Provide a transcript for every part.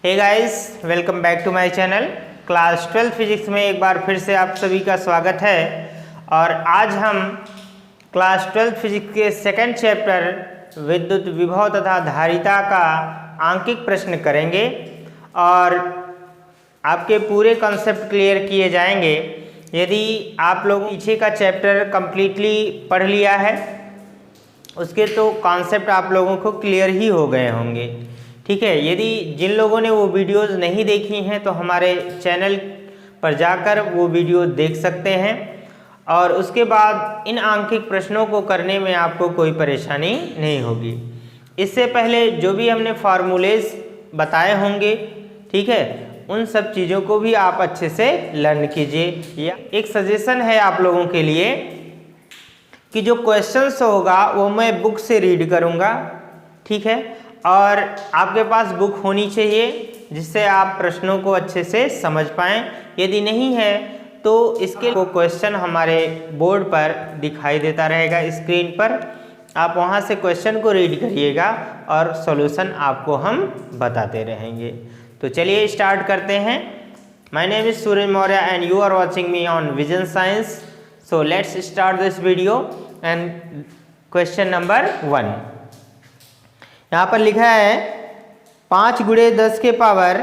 Hey guys, welcome back to my channel. Class 12 physics में एक बार फिर से आप सभी का स्वागत है। और आज हम क्लास 12 फिजिक्स के सेकंड चैप्टर विद्युत विभव तथा धारिता का आंकिक प्रश्न करेंगे और आपके पूरे कॉन्सेप्ट क्लियर किए जाएंगे। यदि आप लोग पीछे का चैप्टर कंप्लीटली पढ़ लिया है उसके तो कॉन्सेप्ट आप लोगों को क्लियर ही हो गए होंगे, ठीक है। यदि जिन लोगों ने वो वीडियोस नहीं देखी हैं तो हमारे चैनल पर जाकर वो वीडियो देख सकते हैं और उसके बाद इन आंकिक प्रश्नों को करने में आपको कोई परेशानी नहीं होगी। इससे पहले जो भी हमने फार्मूलेज बताए होंगे, ठीक है, उन सब चीज़ों को भी आप अच्छे से लर्न कीजिए। या एक सजेशन है आप लोगों के लिए कि जो क्वेश्चंस होगा वो मैं बुक से रीड करूँगा, ठीक है, और आपके पास बुक होनी चाहिए जिससे आप प्रश्नों को अच्छे से समझ पाएँ। यदि नहीं है तो इसके को क्वेश्चन हमारे बोर्ड पर दिखाई देता रहेगा स्क्रीन पर, आप वहां से क्वेश्चन को रीड करिएगा और सॉल्यूशन आपको हम बताते रहेंगे। तो चलिए स्टार्ट करते हैं। My name is Suraj Maurya and you are watching me on Vision Science. So let's start this video and question number 1 यहाँ पर लिखा है 5 × 10 के पावर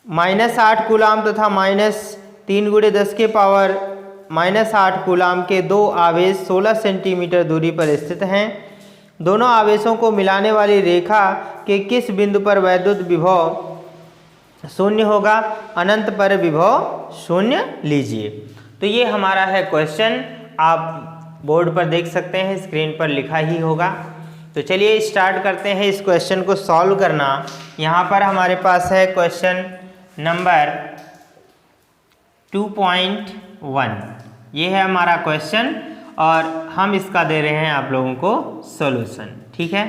-8 कूलाम तथा -3 × 10 के पावर -8 कूलाम के दो आवेश 16 सेंटीमीटर दूरी पर स्थित हैं। दोनों आवेशों को मिलाने वाली रेखा के किस बिंदु पर वैद्युत विभव शून्य होगा? अनंत पर विभव शून्य लीजिए। तो ये हमारा है क्वेश्चन, आप बोर्ड पर देख सकते हैं, स्क्रीन पर लिखा ही होगा। तो चलिए स्टार्ट करते हैं इस क्वेश्चन को सॉल्व करना। यहाँ पर हमारे पास है क्वेश्चन नंबर 2.1, ये है हमारा क्वेश्चन और हम इसका दे रहे हैं आप लोगों को सॉल्यूशन, ठीक है।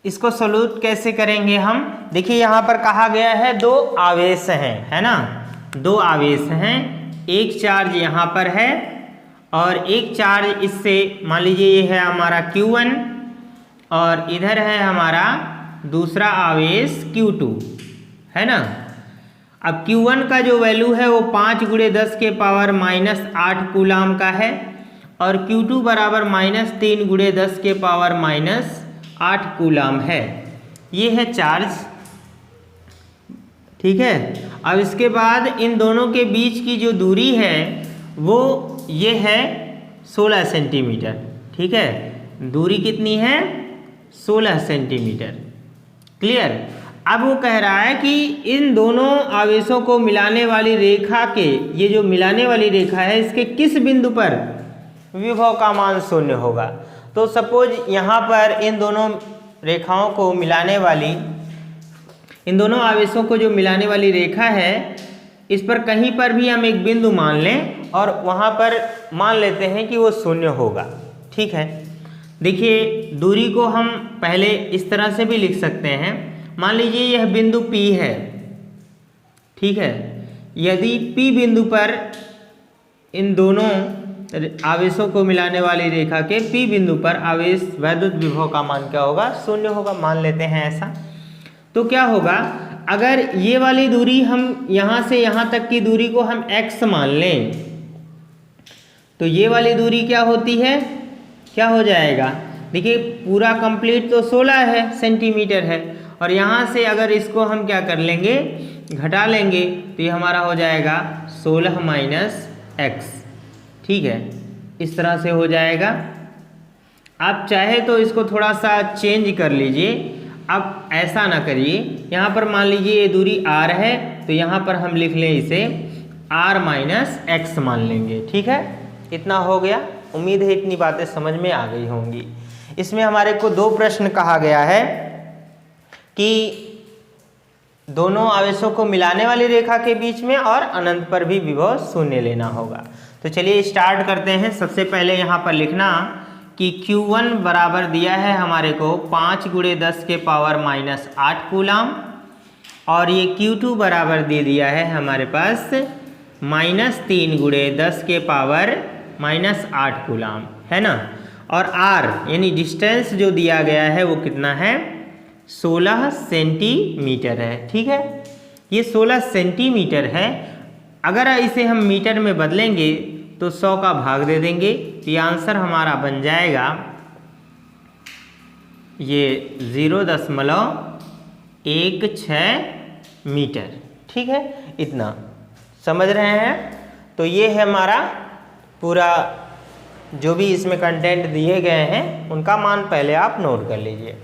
इसको सॉल्यूट कैसे करेंगे हम? देखिए यहाँ पर कहा गया है दो आवेश हैं, है ना, दो आवेश हैं, एक चार्ज यहाँ पर है और एक चार्ज इससे, मान लीजिए ये है हमारा Q1 और इधर है हमारा दूसरा आवेश Q2, है ना। अब Q1 का जो वैल्यू है वो 5 × 10 के पावर -8 कूलाम का है और Q2 बराबर -3 × 10 के पावर -8 कूलाम है। ये है चार्ज, ठीक है। अब इसके बाद इन दोनों के बीच की जो दूरी है वो ये है 16 सेंटीमीटर, ठीक है। दूरी कितनी है? 16 सेंटीमीटर, क्लियर। अब वो कह रहा है कि इन दोनों आवेशों को मिलाने वाली रेखा के, ये जो मिलाने वाली रेखा है इसके किस बिंदु पर विभव का मान शून्य होगा। तो सपोज यहाँ पर इन दोनों रेखाओं को मिलाने वाली, इन दोनों आवेशों को जो मिलाने वाली रेखा है इस पर कहीं पर भी हम एक बिंदु मान लें और वहाँ पर मान लेते हैं कि वो शून्य होगा, ठीक है। देखिए दूरी को हम पहले इस तरह से भी लिख सकते हैं। मान लीजिए यह बिंदु P है, ठीक है। यदि P बिंदु पर इन दोनों आवेशों को मिलाने वाली रेखा के P बिंदु पर आवेश वैद्युत विभव का मान क्या होगा? शून्य होगा, मान लेते हैं ऐसा। तो क्या होगा अगर ये वाली दूरी हम यहाँ से यहाँ तक की दूरी को हम x मान लें तो ये वाली दूरी क्या होती है, क्या हो जाएगा? देखिए पूरा कंप्लीट तो 16 है सेंटीमीटर है और यहाँ से अगर इसको हम क्या कर लेंगे, घटा लेंगे तो ये हमारा हो जाएगा 16 - x, ठीक है। इस तरह से हो जाएगा। आप चाहे तो इसको थोड़ा सा चेंज कर लीजिए, अब ऐसा ना करिए। यहाँ पर मान लीजिए ये दूरी r है तो यहाँ पर हम लिख लें इसे r - x मान लेंगे, ठीक है। इतना हो गया। उम्मीद है इतनी बातें समझ में आ गई होंगी। इसमें हमारे को दो प्रश्न कहा गया है कि दोनों आवेशों को मिलाने वाली रेखा के बीच में और अनंत पर भी विभव शून्य लेना होगा। तो चलिए स्टार्ट करते हैं। सबसे पहले यहाँ पर लिखना कि Q1 बराबर दिया है हमारे को 5 × 10 के पावर -8 कूलाम और ये Q2 बराबर दे दिया है हमारे पास -3 × 10 के पावर -8 कूलाम, है ना। और R यानी डिस्टेंस जो दिया गया है वो कितना है? 16 सेंटीमीटर है। ठीक है, ये 16 सेंटीमीटर है। अगर इसे हम मीटर में बदलेंगे तो 100 का भाग दे देंगे, तो ये आंसर हमारा बन जाएगा ये 0.16 मीटर। ठीक है, इतना समझ रहे हैं। तो ये है हमारा पूरा जो भी इसमें कंटेंट दिए गए हैं उनका मान पहले आप नोट कर लीजिए।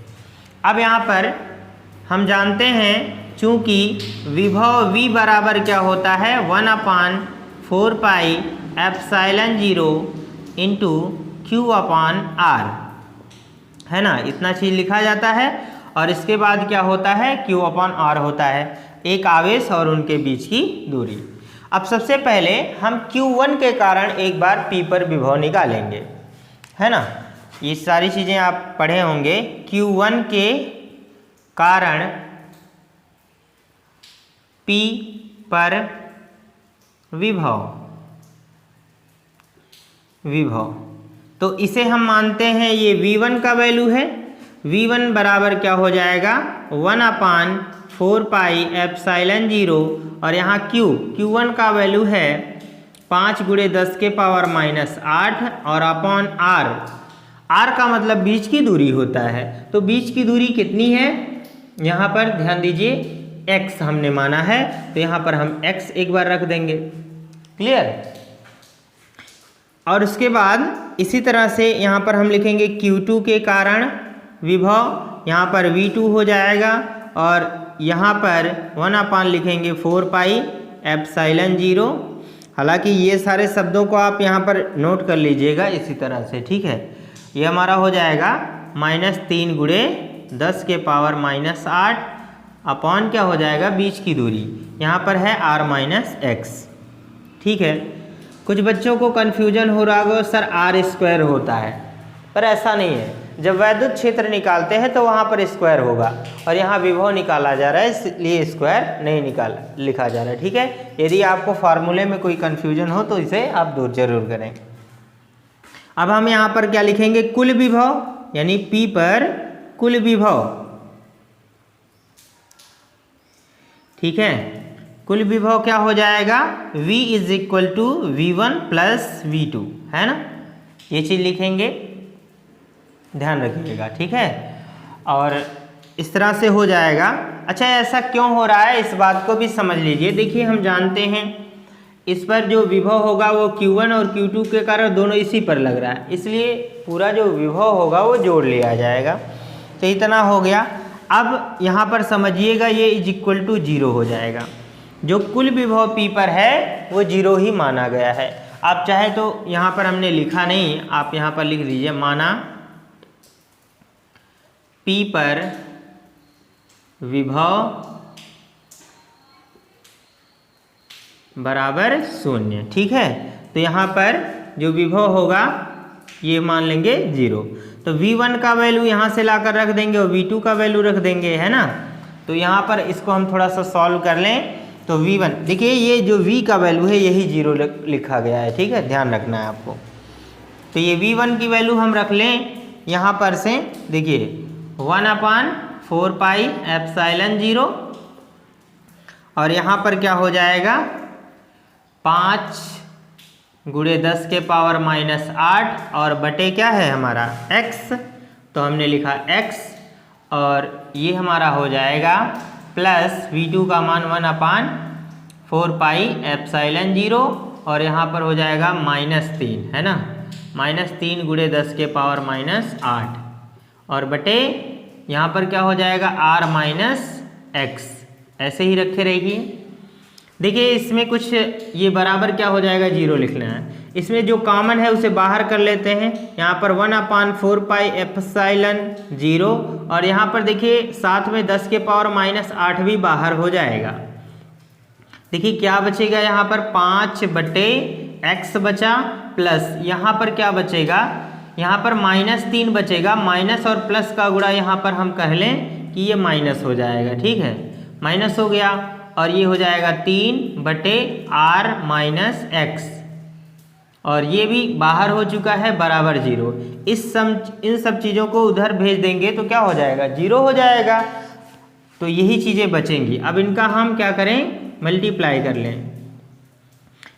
अब यहाँ पर हम जानते हैं चूँकि विभव v बराबर क्या होता है 1/4 पाई एप्सिलॉन 0 इंटू Q/R, है ना, इतना चीज़ लिखा जाता है। और इसके बाद क्या होता है Q/R होता है, एक आवेश और उनके बीच की दूरी। अब सबसे पहले हम Q1 के कारण एक बार P पर विभव निकालेंगे, है ना। ये सारी चीज़ें आप पढ़े होंगे। Q1 के कारण P पर विभव तो इसे हम मानते हैं ये V1 का वैल्यू है। V1 बराबर क्या हो जाएगा 1/4 पाई एप्सिलॉन 0 और यहाँ Q1 का वैल्यू है 5 × 10⁻⁻8 और अपॉन R का मतलब बीच की दूरी होता है। तो बीच की दूरी कितनी है, यहाँ पर ध्यान दीजिए x हमने माना है, तो यहाँ पर हम x एक बार रख देंगे। क्लियर। और उसके बाद इसी तरह से यहाँ पर हम लिखेंगे Q2 के कारण विभव, यहाँ पर V2 हो जाएगा और यहाँ पर 1/4 लिखेंगे 4 पाई एप्सिलॉन 0। हालांकि ये सारे शब्दों को आप यहाँ पर नोट कर लीजिएगा इसी तरह से। ठीक है, ये हमारा हो जाएगा -3 × 10⁻⁻8 अपॉन क्या हो जाएगा बीच की दूरी, यहाँ पर है R-X। ठीक है, कुछ बच्चों को कन्फ्यूजन हो रहा होगा सर R² होता है, पर ऐसा नहीं है। जब वैद्युत क्षेत्र निकालते हैं तो वहाँ पर स्क्वायर होगा और यहाँ विभव निकाला जा रहा है, इसलिए स्क्वायर नहीं लिखा जा रहा है। ठीक है, यदि आपको फार्मूले में कोई कन्फ्यूजन हो तो इसे आप दूर जरूर करें। अब हम यहाँ पर क्या लिखेंगे कुल विभव, यानी P पर कुल विभव। ठीक है, कुल विभव क्या हो जाएगा V = V1 + V2, है ना, ये चीज़ लिखेंगे, ध्यान रखिएगा। ठीक है, और इस तरह से हो जाएगा। अच्छा, ऐसा क्यों हो रहा है इस बात को भी समझ लीजिए। देखिए, हम जानते हैं इस पर जो विभव होगा वो Q1 और Q2 के कारण दोनों इसी पर लग रहा है, इसलिए पूरा जो विभव होगा वो जोड़ लिया जाएगा। तो इतना हो गया। अब यहाँ पर समझिएगा ये = 0 हो जाएगा। जो कुल विभव P पर है वो 0 ही माना गया है। आप चाहे तो यहाँ पर हमने लिखा नहीं, आप यहाँ पर लिख दीजिए माना P पर विभव बराबर 0। ठीक है, तो यहाँ पर जो विभव होगा ये मान लेंगे 0। तो V1 का वैल्यू यहाँ से लाकर रख देंगे और V2 का वैल्यू रख देंगे, है ना। तो यहाँ पर इसको हम थोड़ा सा सॉल्व कर लें तो V1, देखिए ये जो V का वैल्यू है यही 0 लिखा गया है। ठीक है, ध्यान रखना है आपको। तो ये V1 की वैल्यू हम रख लें यहाँ पर से, देखिए 1/4 पाई एप्सिलॉन 0 और यहाँ पर क्या हो जाएगा 5 × 10⁻⁻8 और बटे क्या है हमारा x, तो हमने लिखा x और ये हमारा हो जाएगा प्लस V2 का मान 1/4 पाई एप्सिलॉन 0 और यहाँ पर हो जाएगा -3, है ना, -3 × 10⁻⁻8 और बटे यहाँ पर क्या हो जाएगा R-X, ऐसे ही रखे रहिए। देखिए इसमें कुछ ये बराबर क्या हो जाएगा 0 लिखना है। इसमें जो कॉमन है उसे बाहर कर लेते हैं। यहाँ पर 1/4 पाई एप्सिलॉन 0 और यहाँ पर देखिए साथ में 10⁻⁻8 भी बाहर हो जाएगा। देखिए क्या बचेगा, यहाँ पर 5/x बचा प्लस यहाँ पर क्या बचेगा, यहाँ पर -3 बचेगा। माइनस और प्लस का गुणा यहाँ पर हम कह लें कि ये माइनस हो जाएगा। ठीक है, माइनस हो गया और ये हो जाएगा 3/R-X और ये भी बाहर हो चुका है बराबर 0। इन सब चीज़ों को उधर भेज देंगे तो क्या हो जाएगा, 0 हो जाएगा। तो यही चीज़ें बचेंगी। अब इनका हम क्या करें, मल्टीप्लाई कर लें।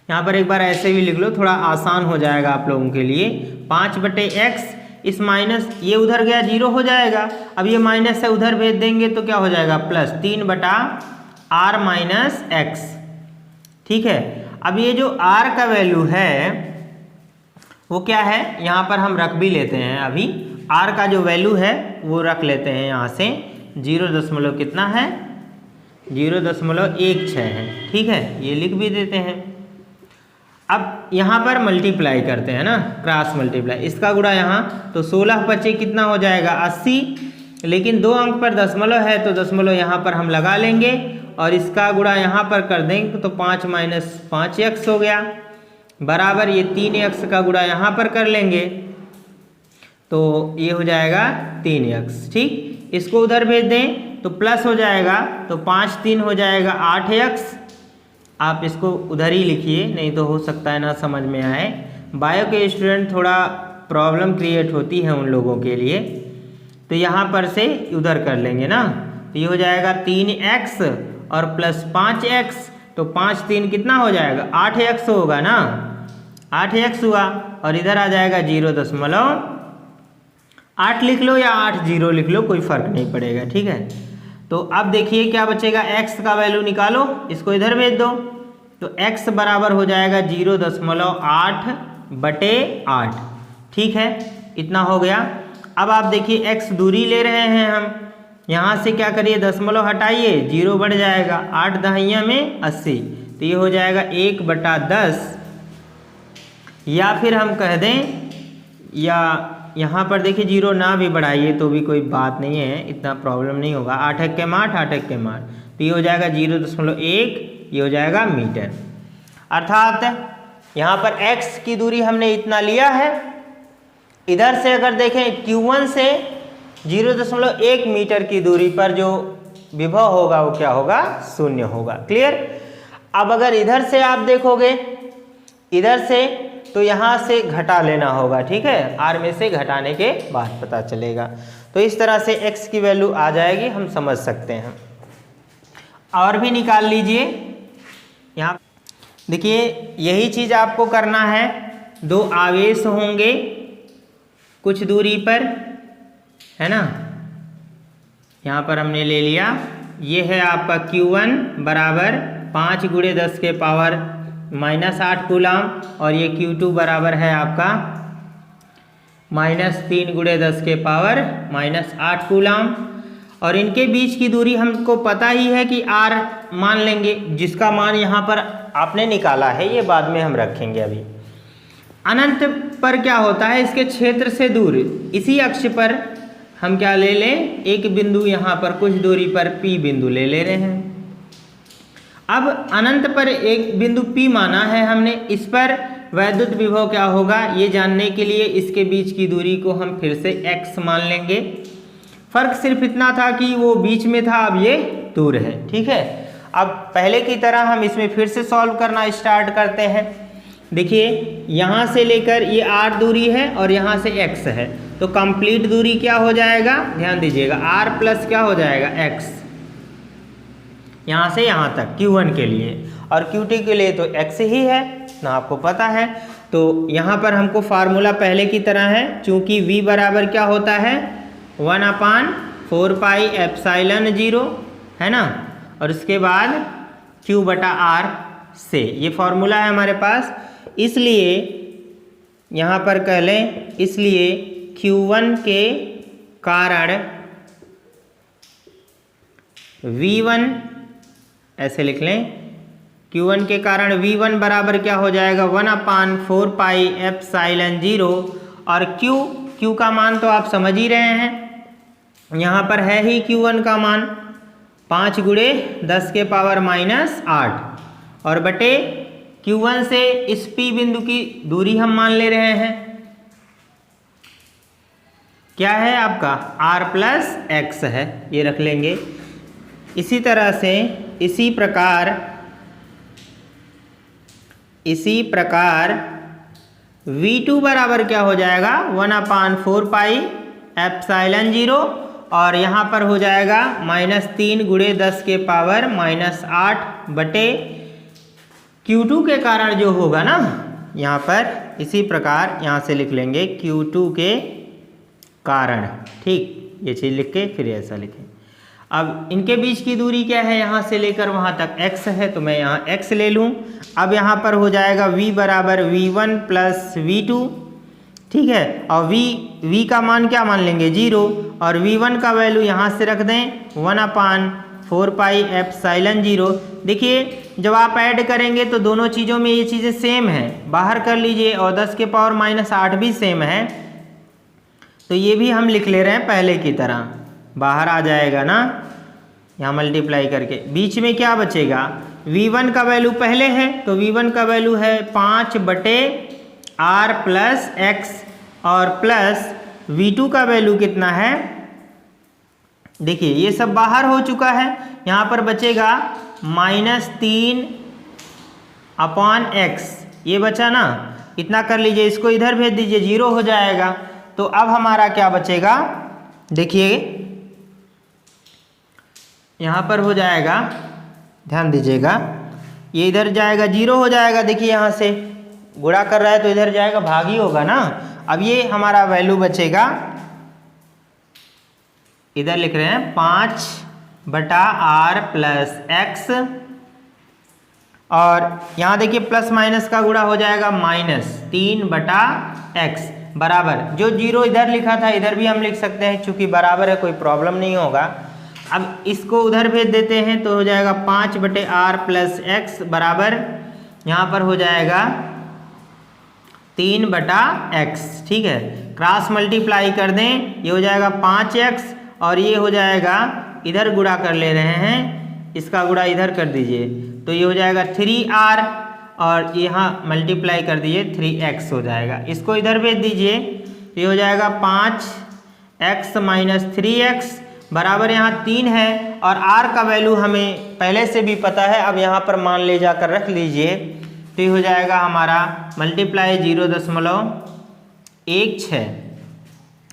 यहाँ पर एक बार ऐसे भी लिख लो, थोड़ा आसान हो जाएगा आप लोगों के लिए। 5/x, इस माइनस ये उधर गया 0 हो जाएगा। अब ये माइनस है उधर भेज देंगे तो क्या हो जाएगा, प्लस 3/r माइनस x। ठीक है। अब ये जो r का वैल्यू है वो क्या है, यहाँ पर हम रख भी लेते हैं। अभी r का जो वैल्यू है वो रख लेते हैं यहाँ से। 0 कितना है, 0.16 है। ठीक है, ये लिख भी देते हैं। अब यहाँ पर मल्टीप्लाई करते हैं ना, क्रॉस मल्टीप्लाई, इसका गुणा यहाँ, तो 16 बचे कितना हो जाएगा, 80। लेकिन 2 अंक पर दशमलव है तो दशमलव यहाँ पर हम लगा लेंगे और इसका गुणा यहाँ पर कर देंगे तो 5 - 5x हो गया, बराबर ये 3x का गुणा यहाँ पर कर लेंगे तो ये हो जाएगा 3x। ठीक, इसको उधर भेज दें तो प्लस हो जाएगा, तो 5 3 हो जाएगा 8x। आप इसको उधर ही लिखिए, नहीं तो हो सकता है ना समझ में आए। बायो के स्टूडेंट थोड़ा प्रॉब्लम क्रिएट होती है उन लोगों के लिए, तो यहाँ पर से उधर कर लेंगे ना, तो ये हो जाएगा 3x और प्लस 5x, तो 5 3 कितना हो जाएगा, 8x होगा ना, 8x हुआ। और इधर आ जाएगा 0.8 लिख लो या 80 लिख लो, कोई फर्क नहीं पड़ेगा। ठीक है, तो अब देखिए क्या बचेगा, x का वैल्यू निकालो, इसको इधर भेज दो, तो x बराबर हो जाएगा 0.8/8। ठीक है, इतना हो गया। अब आप देखिए x दूरी ले रहे हैं हम, यहाँ से क्या करिए, दशमलव हटाइए, 0 बढ़ जाएगा, 8 दहिया में 80, तो ये हो जाएगा 1/10। या फिर हम कह दें, या यहाँ पर देखिए 0 ना भी बढ़ाइए तो भी कोई बात नहीं है, इतना प्रॉब्लम नहीं होगा। 8 × 8 8 × 8, तो ये हो जाएगा 0.1, ये हो जाएगा मीटर। अर्थात यहाँ पर x की दूरी हमने इतना लिया है। इधर से अगर देखें Q1 से 0.1 मीटर की दूरी पर जो विभव होगा वो क्या होगा, 0 होगा। क्लियर। अब अगर इधर से आप देखोगे, इधर से, तो यहाँ से घटा लेना होगा। ठीक है, r में से घटाने के बाद पता चलेगा। तो इस तरह से x की वैल्यू आ जाएगी, हम समझ सकते हैं। और भी निकाल लीजिए। यहाँ देखिए यही चीज़ आपको करना है। 2 आवेश होंगे कुछ दूरी पर, है ना, यहाँ पर हमने ले लिया, ये है आपका Q1 बराबर 5 × 10⁻⁻8 कूलाम, और ये Q2 बराबर है आपका -3 × 10⁻⁻8 कूलाम। और इनके बीच की दूरी हमको पता ही है कि r मान लेंगे, जिसका मान यहाँ पर आपने निकाला है, ये बाद में हम रखेंगे। अभी अनंत पर क्या होता है, इसके क्षेत्र से दूर इसी अक्ष पर हम क्या ले लें, एक बिंदु यहाँ पर कुछ दूरी पर P बिंदु ले रहे हैं। अब अनंत पर एक बिंदु P माना है हमने, इस पर वैद्युत विभव क्या होगा ये जानने के लिए इसके बीच की दूरी को हम फिर से x मान लेंगे। फर्क सिर्फ इतना था कि वो बीच में था, अब ये दूर है। ठीक है, अब पहले की तरह हम इसमें फिर से सॉल्व करना स्टार्ट करते हैं। देखिए यहाँ से लेकर ये r दूरी है और यहाँ से x है, तो कंप्लीट दूरी क्या हो जाएगा, ध्यान दीजिएगा, r प्लस क्या हो जाएगा, x, यहाँ से यहाँ तक Q1 के लिए, और Q2 के लिए तो x ही है ना, आपको पता है। तो यहाँ पर हमको फार्मूला पहले की तरह है, चूँकि v बराबर क्या होता है, 1/4πε0, है ना, और उसके बाद Q/r से, ये फॉर्मूला है हमारे पास। इसलिए यहाँ पर कह लें, इसलिए Q1 के कारण V1, ऐसे लिख लें, Q1 के कारण V1 बराबर क्या हो जाएगा, 1/4πε0, और Q का मान तो आप समझ ही रहे हैं, यहाँ पर है ही Q1 का मान 5 × 10⁻⁻8, और बटे Q1 से इस P बिंदु की दूरी हम मान ले रहे हैं, क्या है आपका r प्लस x है, ये रख लेंगे। इसी तरह से इसी प्रकार V2 बराबर क्या हो जाएगा 1/4 पाई एप्सिलॉन 0 और यहाँ पर हो जाएगा -3 × 10 के पावर -8 बटे Q2 के कारण जो होगा ना यहाँ पर इसी प्रकार यहाँ से लिख लेंगे Q2 के कारण। ठीक, ये चीज़ लिख के फिर ऐसा लिखें। अब इनके बीच की दूरी क्या है, यहाँ से लेकर वहाँ तक x है तो मैं यहाँ x ले लूँ। अब यहाँ पर हो जाएगा v बराबर V1 + V2। ठीक है, और v का मान क्या मान लेंगे 0 और V1 का वैल्यू यहाँ से रख दें 1/4 पाई एप्सिलॉन 0। देखिए जब आप ऐड करेंगे तो दोनों चीज़ों में ये चीज़ें सेम है, बाहर कर लीजिए और 10 के पावर -8 भी सेम है तो ये भी हम लिख ले रहे हैं पहले की तरह, बाहर आ जाएगा ना यहाँ मल्टीप्लाई करके। बीच में क्या बचेगा, V1 का वैल्यू पहले है तो V1 का वैल्यू है 5/r + x और प्लस V2 का वैल्यू कितना है, देखिए ये सब बाहर हो चुका है, यहाँ पर बचेगा -3/x, ये बचा ना, इतना कर लीजिए, इसको इधर भेज दीजिए 0 हो जाएगा। तो अब हमारा क्या बचेगा, देखिए यहाँ पर हो जाएगा, ध्यान दीजिएगा, ये इधर जाएगा 0 हो जाएगा। देखिए यहाँ से गुणा कर रहा है तो इधर जाएगा, भाग ही होगा ना। अब ये हमारा वैल्यू बचेगा, इधर लिख रहे हैं 5/r + x और यहाँ देखिए प्लस माइनस का गुणा हो जाएगा -3/x बराबर, जो 0 इधर लिखा था इधर भी हम लिख सकते हैं, चूंकि बराबर है कोई प्रॉब्लम नहीं होगा। अब इसको उधर भेज देते हैं तो हो जाएगा 5/r + x बराबर, यहाँ पर हो जाएगा 3/x। ठीक है, क्रॉस मल्टीप्लाई कर दें, ये हो जाएगा 5x और ये हो जाएगा, इधर गुणा कर ले रहे हैं, इसका गुणा इधर कर दीजिए तो ये हो जाएगा 3r और यहाँ मल्टीप्लाई कर दीजिए 3x हो जाएगा, इसको इधर भेज दीजिए तो ये हो जाएगा 5x - 3x बराबर, यहाँ 3 है और r का वैल्यू हमें पहले से भी पता है, अब यहाँ पर मान ले जाकर रख लीजिए तो ये हो जाएगा हमारा मल्टीप्लाई 0.16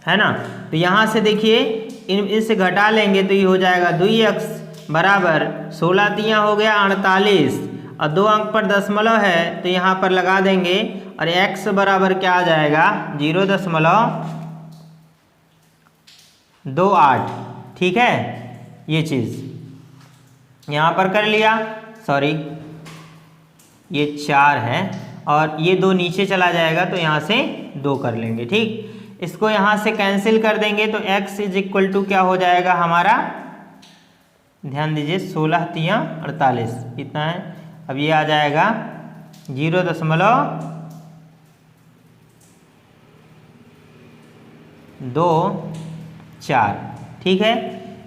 है ना। तो यहाँ से देखिए इनसे घटा लेंगे तो ये हो जाएगा 2x बराबर 16 तियाँ हो गया 48 और 2 अंक पर दशमलव है तो यहाँ पर लगा देंगे और x बराबर क्या आ जाएगा 0.28। ठीक है, ये चीज़ यहाँ पर कर लिया, सॉरी ये 4 है और ये 2 नीचे चला जाएगा तो यहाँ से 2 कर लेंगे। ठीक, इसको यहाँ से कैंसिल कर देंगे तो x = क्या हो जाएगा हमारा, ध्यान दीजिए 16 तियाँ 48 इतना है। अब ये आ जाएगा 0.24। ठीक है,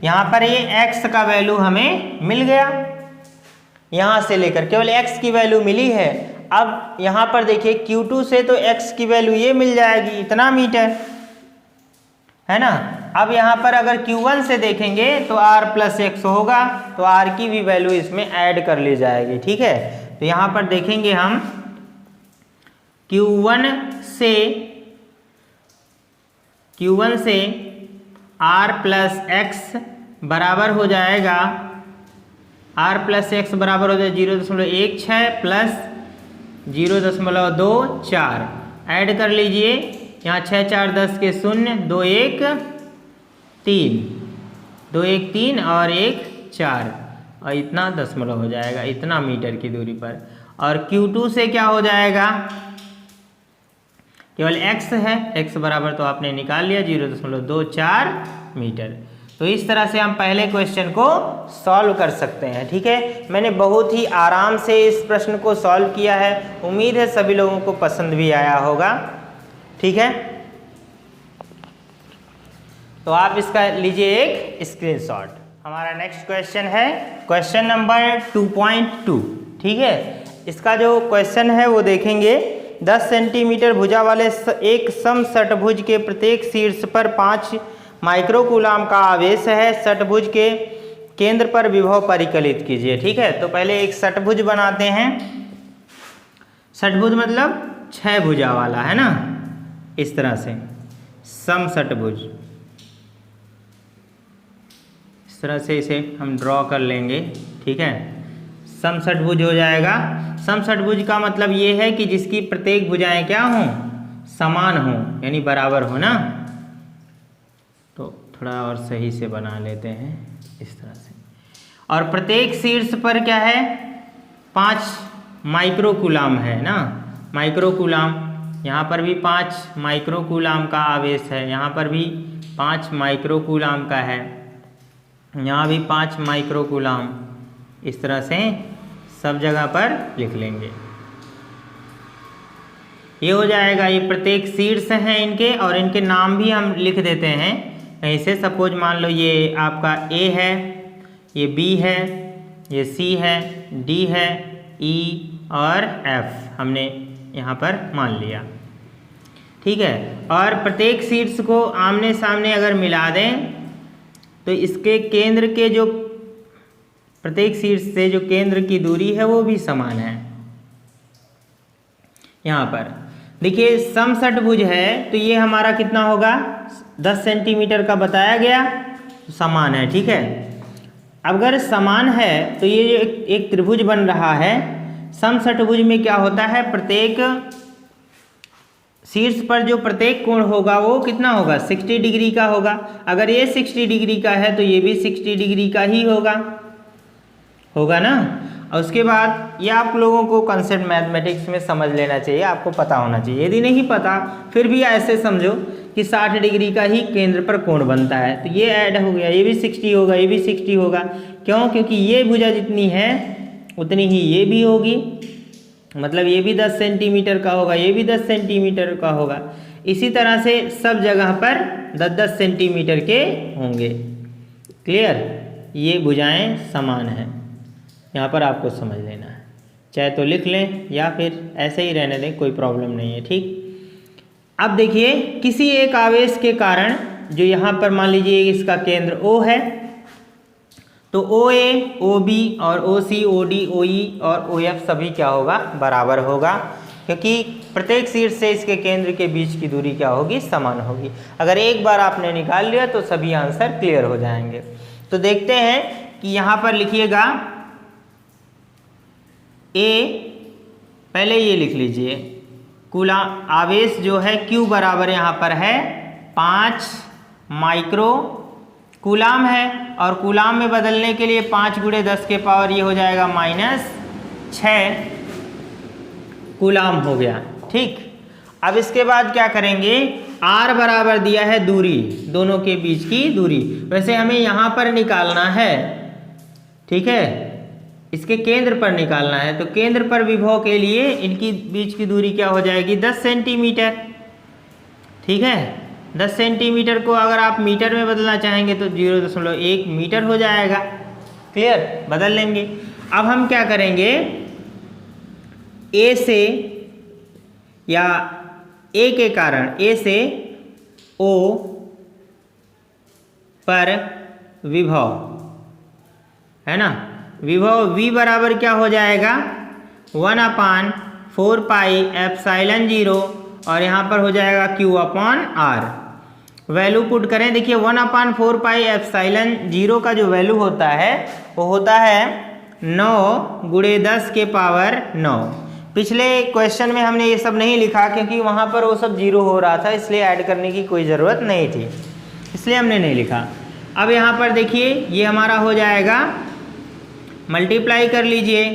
यहाँ पर ये x का वैल्यू हमें मिल गया, यहाँ से लेकर केवल x की वैल्यू मिली है। अब यहाँ पर देखिए Q2 से तो x की वैल्यू ये मिल जाएगी, इतना मीटर है ना। अब यहाँ पर अगर Q1 से देखेंगे तो r + x होगा तो r की भी वैल्यू इसमें ऐड कर ली जाएगी। ठीक है, तो यहाँ पर देखेंगे हम Q1 से r + x बराबर हो जाएगा, r + x बराबर हो जाएगा 0.16 प्लस 0.24, ऐड कर लीजिए, यहाँ 6 4 10 के 0, 2 1 3, 2 1 3 और 1 4 और इतना दशमलव हो जाएगा, इतना मीटर की दूरी पर। और Q2 से क्या हो जाएगा, केवल x है, x बराबर तो आपने निकाल लिया 0.24 मीटर। तो इस तरह से हम पहले क्वेश्चन को सॉल्व कर सकते हैं। ठीक है, मैंने बहुत ही आराम से इस प्रश्न को सॉल्व किया है, उम्मीद है सभी लोगों को पसंद भी आया होगा। ठीक है, तो आप इसका लीजिए एक स्क्रीनशॉट। हमारा नेक्स्ट क्वेश्चन है क्वेश्चन नंबर 2.2। ठीक है, इसका जो क्वेश्चन है वो देखेंगे। 10 सेंटीमीटर भुजा वाले एक समषटभुज के प्रत्येक शीर्ष पर 5 माइक्रोकूलाम का आवेश है। षटभुज के केंद्र पर विभव परिकलित कीजिए। ठीक है, तो पहले एक षटभुज बनाते हैं। षटभुज मतलब 6 भुजा वाला, है ना, इस तरह से समषटभुज। इस तरह से इसे हम ड्रॉ कर लेंगे, ठीक है। समषटभुज हो जाएगा। समषटभुज का मतलब ये है कि जिसकी प्रत्येक भुजाएं क्या हों, समान हों, यानी बराबर हो ना। तो थोड़ा और सही से बना लेते हैं इस तरह से। और प्रत्येक शीर्ष पर क्या है, 5 माइक्रोकूलाम है ना, माइक्रोकूलाम। यहाँ पर भी 5 माइक्रोकूलाम का आवेश है, यहाँ पर भी 5 माइक्रोकूलाम का है, यहाँ भी 5 माइक्रोकूलाम। इस तरह से सब जगह पर लिख लेंगे। ये हो जाएगा। ये प्रत्येक शीर्ष हैं इनके, और इनके नाम भी हम लिख देते हैं ऐसे। सपोज मान लो ये आपका ए है, ये बी है, ये सी है, डी है, ई और एफ हमने यहाँ पर मान लिया, ठीक है। और प्रत्येक शीर्ष को आमने सामने अगर मिला दें तो इसके केंद्र के जो प्रत्येक शीर्ष से जो केंद्र की दूरी है वो भी समान है। यहाँ पर देखिए समषटभुज है तो ये हमारा कितना होगा, 10 सेंटीमीटर का बताया गया, तो समान है, ठीक है। अगर समान है तो ये जो एक त्रिभुज बन रहा है, समषटभुज में क्या होता है, प्रत्येक शीर्ष पर जो प्रत्येक कोण होगा वो कितना होगा, 60 डिग्री का होगा। अगर ये 60 डिग्री का है तो ये भी 60 डिग्री का ही होगा ना। और उसके बाद ये आप लोगों को कंसेप्ट मैथमेटिक्स में समझ लेना चाहिए, आपको पता होना चाहिए। यदि नहीं पता फिर भी ऐसे समझो कि 60 डिग्री का ही केंद्र पर कोण बनता है, तो ये ऐड हो गया, ये भी 60 होगा, ये भी 60 होगा। क्यों? क्योंकि ये भुजा जितनी है उतनी ही ये भी होगी, मतलब ये भी 10 सेंटीमीटर का होगा, ये भी 10 सेंटीमीटर का होगा। इसी तरह से सब जगह पर 10-10 सेंटीमीटर के होंगे। क्लियर? ये भुजाएं समान हैं, यहाँ पर आपको समझ लेना है। चाहे तो लिख लें या फिर ऐसे ही रहने दें, कोई प्रॉब्लम नहीं है, ठीक। अब देखिए किसी एक आवेश के कारण जो यहाँ पर मान लीजिए इसका केंद्र O है, तो OA, OB और OC, OD, OE और OF सभी क्या होगा, बराबर होगा, क्योंकि प्रत्येक शीर्ष से इसके केंद्र के बीच की दूरी क्या होगी, समान होगी। अगर एक बार आपने निकाल लिया तो सभी आंसर क्लियर हो जाएंगे। तो देखते हैं कि यहाँ पर लिखिएगा A, पहले ये लिख लीजिए, कूलाम आवेश जो है Q बराबर यहाँ पर है 5 माइक्रो कूलाम है, और कूलाम में बदलने के लिए 5 × 10 के पावर ये हो जाएगा -6 कूलाम हो गया, ठीक। अब इसके बाद क्या करेंगे, R बराबर दिया है दूरी, दोनों के बीच की दूरी। वैसे हमें यहाँ पर निकालना है, ठीक है, इसके केंद्र पर निकालना है। तो केंद्र पर विभव के लिए इनकी बीच की दूरी क्या हो जाएगी, 10 सेंटीमीटर, ठीक है। 10 सेंटीमीटर को अगर आप मीटर में बदलना चाहेंगे तो 0.1 मीटर हो जाएगा। क्लियर? बदल लेंगे। अब हम क्या करेंगे, A से या A के कारण A से O पर विभव है ना, विभव V बराबर क्या हो जाएगा, 1/4 पाई एप्सिलॉन 0, और यहाँ पर हो जाएगा Q/R। वैल्यू पुट करें, देखिए 1/4 पाई एप्सिलॉन 0 का जो वैल्यू होता है वो होता है 9 × 10 के पावर 9। पिछले क्वेश्चन में हमने ये सब नहीं लिखा क्योंकि वहाँ पर वो सब 0 हो रहा था, इसलिए ऐड करने की कोई ज़रूरत नहीं थी, इसलिए हमने नहीं लिखा। अब यहाँ पर देखिए ये हमारा हो जाएगा, मल्टीप्लाई कर लीजिए,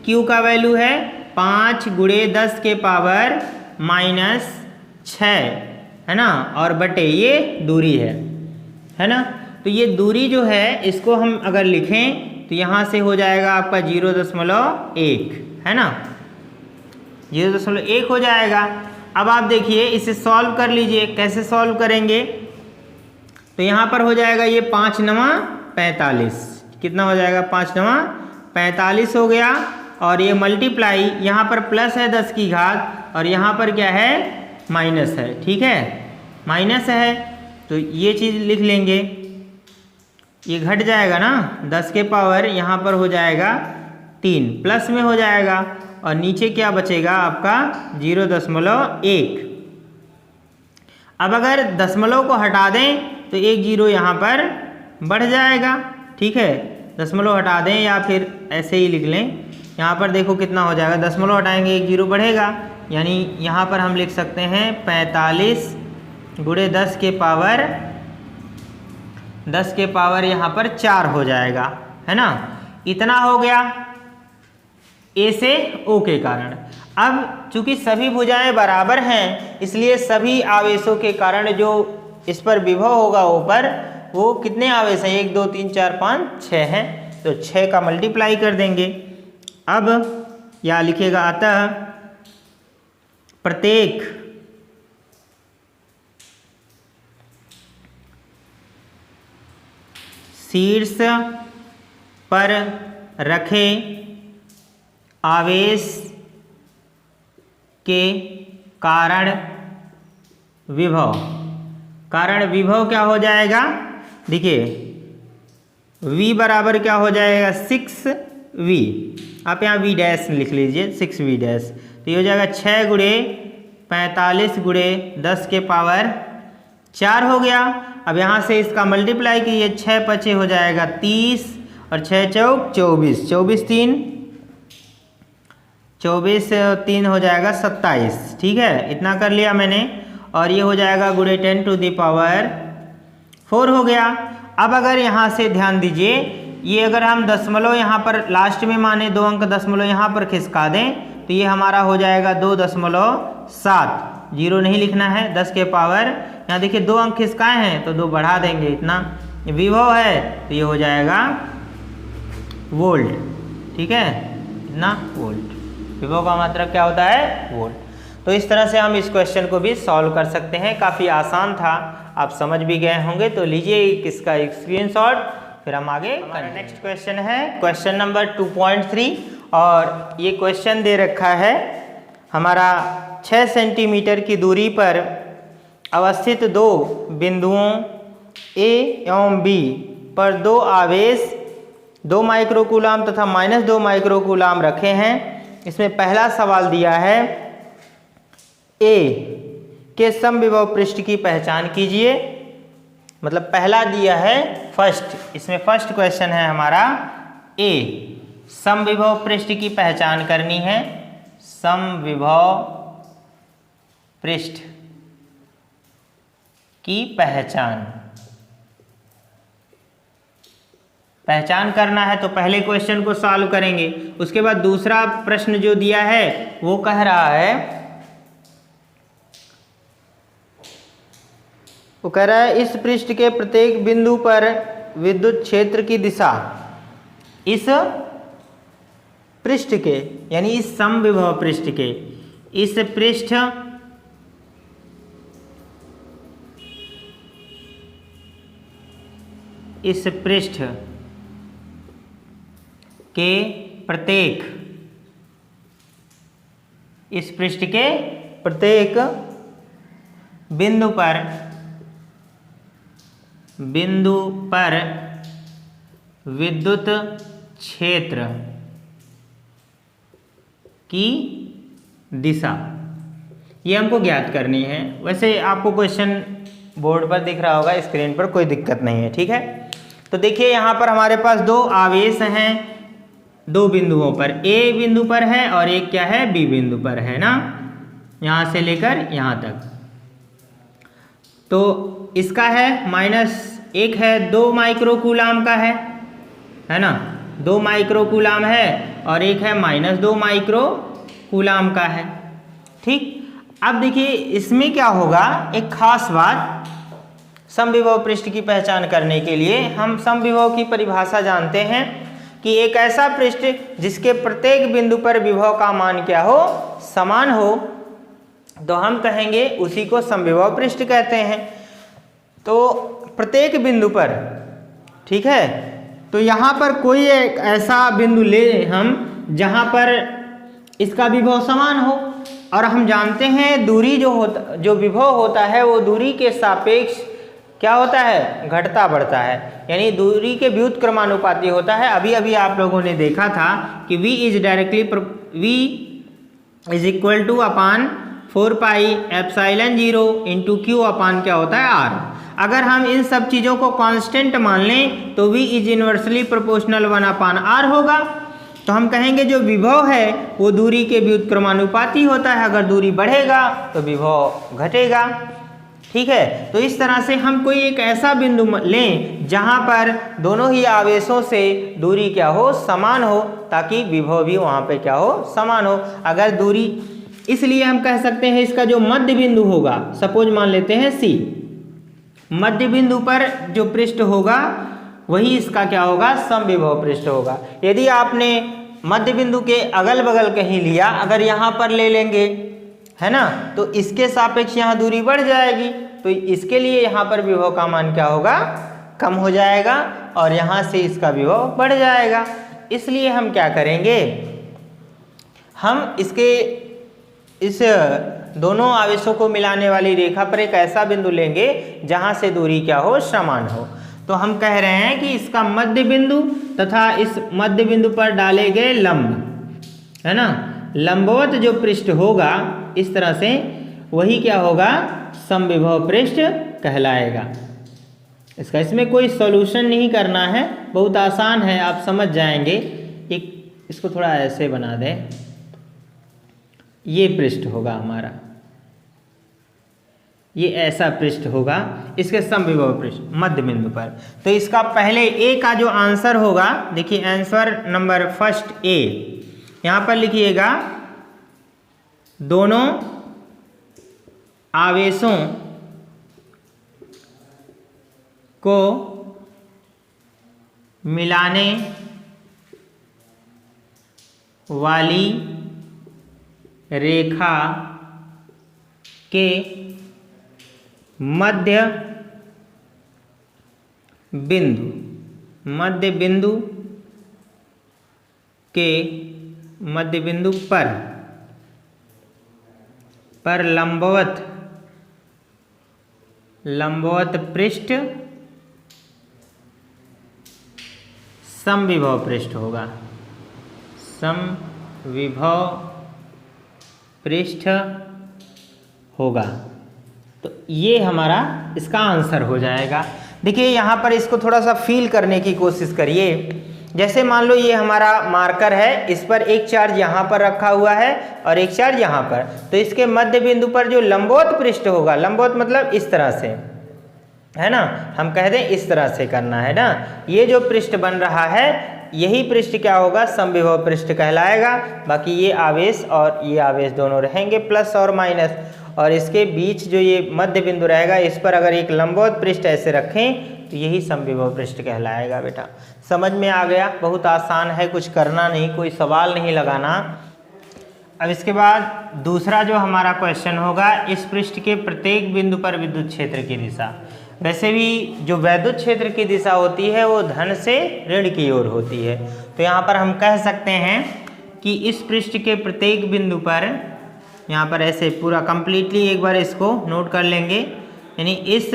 Q का वैल्यू है 5 × 10 के पावर -6, है ना, और बटे ये दूरी है ना। तो ये दूरी जो है इसको हम अगर लिखें तो यहाँ से हो जाएगा आपका 0.1, है ना, 0.1 हो जाएगा। अब आप देखिए इसे सॉल्व कर लीजिए, कैसे सॉल्व करेंगे, तो यहाँ पर हो जाएगा ये 5 × 9 = 45, कितना हो जाएगा, 5 × 9 = 45 हो गया। और ये मल्टीप्लाई, यहाँ पर प्लस है 10 की घात और यहाँ पर क्या है, माइनस है, ठीक है, माइनस है, तो ये चीज़ लिख लेंगे, ये घट जाएगा ना, 10 के पावर यहाँ पर हो जाएगा 3, प्लस में हो जाएगा, और नीचे क्या बचेगा आपका 0.1। अब अगर दशमलव को हटा दें तो 1 0 यहाँ पर बढ़ जाएगा। ठीक है, दशमलव हटा दें या फिर ऐसे ही लिख लें। यहाँ पर देखो कितना हो जाएगा, दशमलव हटाएंगे 1 0 बढ़ेगा, यानी यहाँ पर हम लिख सकते हैं 45 गुणे 10 के पावर यहाँ पर 4 हो जाएगा, है ना। इतना हो गया ए से ओ के कारण। अब चूंकि सभी भुजाएं बराबर हैं, इसलिए सभी आवेशों के कारण जो इस पर विभव होगा ओ पर, वो कितने आवेश हैं, 1 2 3 4 5 6 हैं, तो 6 का मल्टीप्लाई कर देंगे। अब या लिखेगा अतः प्रत्येक शीर्ष पर रखे आवेश के कारण विभव क्या हो जाएगा, देखिए v बराबर क्या हो जाएगा 6v। आप यहाँ v डैश लिख लीजिए, 6v डैश, तो ये हो जाएगा 6 गुणे 45 गुणे 10 के पावर 4 हो गया। अब यहाँ से इसका मल्टीप्लाई कीजिए, 6 पचे हो जाएगा 30 और 6 चौक 24, 24 3 हो जाएगा 27। ठीक है, इतना कर लिया मैंने, और ये हो जाएगा गुणे 10 टू द पावर 4 हो गया। अब अगर यहाँ से ध्यान दीजिए, ये अगर हम दशमलव यहाँ पर लास्ट में माने 2 अंक दशमलव यहाँ पर खिसका दें, तो ये हमारा हो जाएगा 2.7। 0 नहीं लिखना है, 10 के पावर, यहाँ देखिए 2 अंक खिसकाए हैं तो 2 बढ़ा देंगे, इतना विभव है, तो ये हो जाएगा वोल्ट। ठीक है, इतना वोल्ट। विभव का मतलब क्या होता है, वोल्ट। तो इस तरह से हम इस क्वेश्चन को भी सॉल्व कर सकते हैं। काफ़ी आसान था, आप समझ भी गए होंगे। तो लीजिए इसका एक स्क्रीनशॉट, फिर हम आगे। हमारा नेक्स्ट क्वेश्चन है क्वेश्चन नंबर 2.3, और ये क्वेश्चन दे रखा है हमारा 6 सेंटीमीटर की दूरी पर अवस्थित 2 बिंदुओं A एवं B पर 2 आवेश 2 माइक्रोकूलाम तथा -2 माइक्रोकूलाम रखे हैं। इसमें पहला सवाल दिया है A के समविभव पृष्ठ की पहचान कीजिए। मतलब पहला दिया है फर्स्ट, इसमें फर्स्ट क्वेश्चन है हमारा A, समविभव पृष्ठ की पहचान करनी है। समविभव पृष्ठ की पहचान करना है, तो पहले क्वेश्चन को सॉल्व करेंगे। उसके बाद दूसरा प्रश्न जो दिया है वो कह रहा है, वो कह रहा है इस पृष्ठ के प्रत्येक बिंदु पर विद्युत क्षेत्र की दिशा, इस पृष्ठ के यानी इस समविभव पृष्ठ के, इस पृष्ठ के प्रत्येक बिंदु पर विद्युत क्षेत्र की दिशा, ये हमको ज्ञात करनी है। वैसे आपको क्वेश्चन बोर्ड पर दिख रहा होगा, स्क्रीन पर, कोई दिक्कत नहीं है। ठीक है, तो देखिए यहाँ पर हमारे पास 2 आवेश हैं 2 बिंदुओं पर, A बिंदु पर है और एक क्या है, B बिंदु पर है ना, यहाँ से लेकर यहाँ तक। तो इसका है -1 है 2 माइक्रोकूलाम का है ना, 2 माइक्रोकूलाम है, और एक है -2 माइक्रोकूलाम का है। ठीक, अब देखिए इसमें क्या होगा, एक खास बात, समविभव पृष्ठ की पहचान करने के लिए हम समविभव की परिभाषा जानते हैं कि एक ऐसा पृष्ठ जिसके प्रत्येक बिंदु पर विभव का मान क्या हो, समान हो, तो हम कहेंगे उसी को समविभव पृष्ठ कहते हैं। तो प्रत्येक बिंदु पर, ठीक है, तो यहाँ पर कोई एक ऐसा बिंदु ले हम जहाँ पर इसका विभव समान हो, और हम जानते हैं दूरी जो विभव होता है वो दूरी के सापेक्ष क्या होता है, घटता बढ़ता है, यानी दूरी के व्युत्क्रमानुपाती होता है। अभी अभी आप लोगों ने देखा था कि v is equal to upon 4 pi epsilon 0 into Q upon क्या होता है आर। अगर हम इन सब चीज़ों को कांस्टेंट मान लें तो v is inversely proportional 1 upon R होगा। तो हम कहेंगे जो विभव है वो दूरी के व्युत्क्रमानुपाती होता है, अगर दूरी बढ़ेगा तो विभव घटेगा। ठीक है, तो इस तरह से हम कोई एक ऐसा बिंदु लें जहां पर दोनों ही आवेशों से दूरी क्या हो, समान हो, ताकि विभव भी वहां पे क्या हो, समान हो। अगर दूरी, इसलिए हम कह सकते हैं इसका जो मध्य बिंदु होगा, सपोज मान लेते हैं सी, मध्य बिंदु पर जो पृष्ठ होगा वही इसका क्या होगा, समविभव पृष्ठ होगा। यदि आपने मध्य बिंदु के अगल बगल कहीं लिया, अगर यहाँ पर ले लेंगे, है ना, तो इसके सापेक्ष यहाँ दूरी बढ़ जाएगी, तो इसके लिए यहाँ पर विभव का मान क्या होगा, कम हो जाएगा, और यहाँ से इसका विभव बढ़ जाएगा। इसलिए हम क्या करेंगे, हम इसके इस दोनों आवेशों को मिलाने वाली रेखा पर एक ऐसा बिंदु लेंगे जहाँ से दूरी क्या हो, समान हो। तो हम कह रहे हैं कि इसका मध्य बिंदु तथा इस मध्य बिंदु पर डाले गए लंब, है ना, लंबवत जो पृष्ठ होगा इस तरह से, वही क्या होगा, समविभव पृष्ठ कहलाएगा। इसमें कोई सॉल्यूशन नहीं करना है, बहुत आसान है, आप समझ जाएंगे। एक इसको थोड़ा ऐसे बना दें, ये पृष्ठ होगा हमारा, ये ऐसा पृष्ठ होगा, इसके समविभव पृष्ठ मध्य बिंदु पर। तो इसका पहले ए का जो आंसर होगा, देखिए आंसर नंबर फर्स्ट ए, यहाँ पर लिखिएगा दोनों आवेशों को मिलाने वाली रेखा के मध्य बिंदु के मध्य बिंदु पर लंबवत पृष्ठ समविभव पृष्ठ होगा, समविभव पृष्ठ होगा। तो ये हमारा इसका आंसर हो जाएगा। देखिए यहाँ पर इसको थोड़ा सा फील करने की कोशिश करिए। जैसे मान लो ये हमारा मार्कर है, इस पर एक चार्ज यहाँ पर रखा हुआ है और एक चार्ज यहाँ पर, तो इसके मध्य बिंदु पर जो लंबवत पृष्ठ होगा, लंबवत मतलब इस तरह से, है ना, हम कह दें इस तरह से करना है ना, ये जो पृष्ठ बन रहा है यही पृष्ठ क्या होगा, समविभव पृष्ठ कहलाएगा। बाकी ये आवेश और ये आवेश दोनों रहेंगे प्लस और माइनस, और इसके बीच जो ये मध्य बिंदु रहेगा, इस पर अगर एक लंबवत पृष्ठ ऐसे रखें तो यही समविभव पृष्ठ कहलाएगा। बेटा समझ में आ गया, बहुत आसान है, कुछ करना नहीं, कोई सवाल नहीं लगाना। अब इसके बाद दूसरा जो हमारा क्वेश्चन होगा, इस पृष्ठ के प्रत्येक बिंदु पर विद्युत क्षेत्र की दिशा। वैसे भी जो वैद्युत क्षेत्र की दिशा होती है वो धन से ऋण की ओर होती है, तो यहाँ पर हम कह सकते हैं कि इस पृष्ठ के प्रत्येक बिंदु पर, यहाँ पर ऐसे पूरा कंप्लीटली एक बार इसको नोट कर लेंगे, यानी इस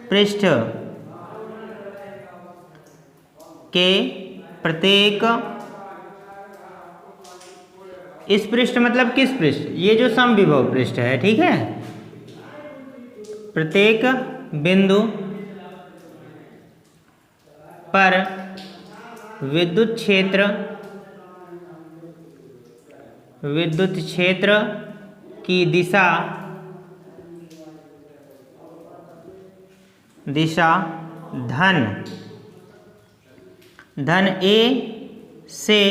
पृष्ठ के प्रत्येक, इस पृष्ठ मतलब किस पृष्ठ, ये जो समविभव पृष्ठ है, ठीक है, प्रत्येक बिंदु पर विद्युत क्षेत्र की दिशा धन ए से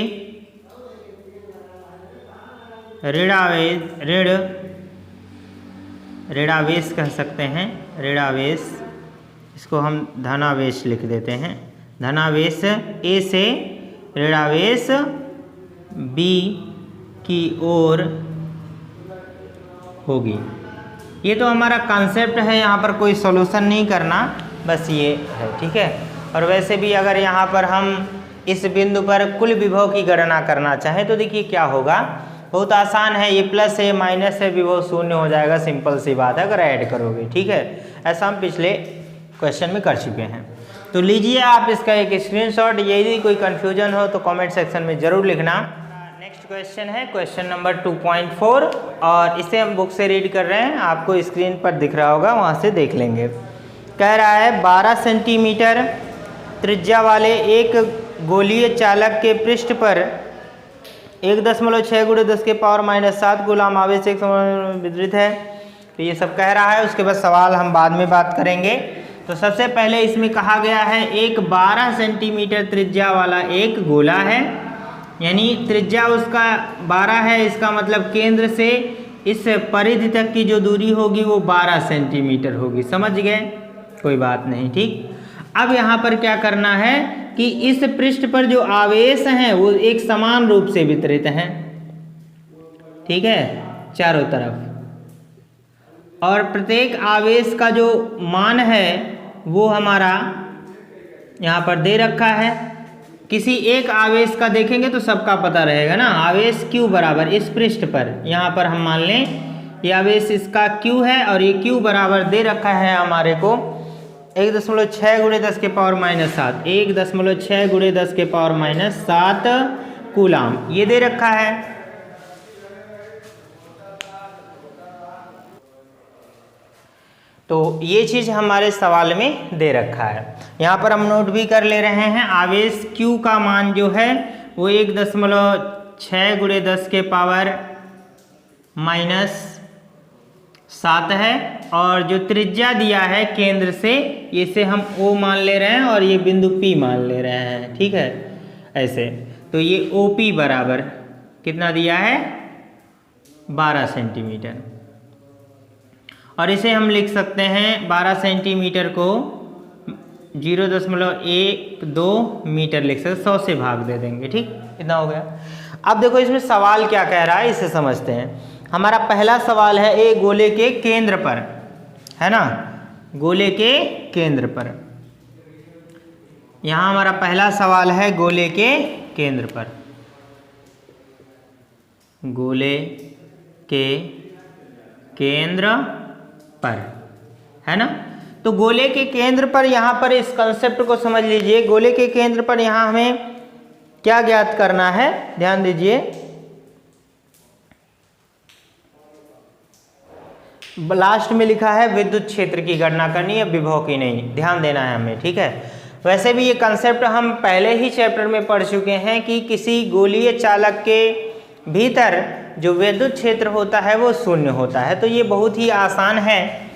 ऋणावेश कह सकते हैं, ऋणावेश, इसको हम धनावेश लिख देते हैं, धनावेश ए से ऋणावेश बी की ओर होगी। ये तो हमारा कॉन्सेप्ट है, यहाँ पर कोई सॉल्यूशन नहीं करना, बस ये है, ठीक है। और वैसे भी अगर यहाँ पर हम इस बिंदु पर कुल विभव की गणना करना चाहें तो देखिए क्या होगा, बहुत आसान है, ये प्लस है माइनस है, विभव शून्य हो जाएगा, सिंपल सी बात है अगर ऐड करोगे, ठीक है। ऐसा हम पिछले क्वेश्चन में कर चुके हैं। तो लीजिए आप इसका एक स्क्रीनशॉट, यदि कोई कन्फ्यूजन हो तो कमेंट सेक्शन में ज़रूर लिखना। नेक्स्ट क्वेश्चन है क्वेश्चन नंबर 2.4 और इसे हम बुक से रीड कर रहे हैं, आपको स्क्रीन पर दिख रहा होगा, वहाँ से देख लेंगे। कह रहा है 12 सेंटीमीटर त्रिज्या वाले एक गोलीय चालक के पृष्ठ पर 1.6 × 10⁻⁷ कूलाम आवेश एक समय वितरित है। तो ये सब कह रहा है, उसके बाद सवाल हम बाद में बात करेंगे। तो सबसे पहले इसमें कहा गया है एक 12 सेंटीमीटर त्रिज्या वाला एक गोला है, यानी त्रिज्या उसका 12 है, इसका मतलब केंद्र से इस परिधि तक की जो दूरी होगी वो 12 सेंटीमीटर होगी। समझ गए? कोई बात नहीं, ठीक। अब यहाँ पर क्या करना है कि इस पृष्ठ पर जो आवेश हैं वो एक समान रूप से वितरित हैं, ठीक है, चारों तरफ, और प्रत्येक आवेश का जो मान है वो हमारा यहाँ पर दे रखा है। किसी एक आवेश का देखेंगे तो सबका पता रहेगा ना। आवेश Q बराबर इस पृष्ठ पर, यहाँ पर हम मान लें ये आवेश इसका Q है और ये Q बराबर दे रखा है हमारे को 1.6 × 10⁻⁷, 1.6 × 10⁻⁷ कूलाम, ये दे रखा है। तो ये चीज़ हमारे सवाल में दे रखा है। यहाँ पर हम नोट भी कर ले रहे हैं, आवेश Q का मान जो है वो 1.6 × 10⁻⁷ है, और जो त्रिज्या दिया है केंद्र से, इसे हम O मान ले रहे हैं और ये बिंदु P मान ले रहे हैं, ठीक है, ऐसे। तो ये OP बराबर कितना दिया है? 12 सेंटीमीटर। और इसे हम लिख सकते हैं 12 सेंटीमीटर को 0.12 मीटर लिख सकते, 100 से भाग दे देंगे, ठीक, इतना हो गया। अब देखो इसमें सवाल क्या कह रहा है, इसे समझते हैं। हमारा पहला सवाल है एक गोले के केंद्र पर, है ना, गोले के केंद्र पर। यहाँ हमारा पहला सवाल है गोले के केंद्र पर, गोले के केंद्र पर, है ना। तो गोले के केंद्र पर, यहाँ पर इस कंसेप्ट को समझ लीजिए। गोले के केंद्र पर यहाँ हमें क्या ज्ञात करना है, ध्यान दीजिए। लास्ट में लिखा है विद्युत क्षेत्र की गणना करनी है, विभव की नहीं, ध्यान देना है हमें, ठीक है। वैसे भी ये कंसेप्ट हम पहले ही चैप्टर में पढ़ चुके हैं कि किसी गोलीय चालक के भीतर जो विद्युत क्षेत्र होता है वो शून्य होता है। तो ये बहुत ही आसान है।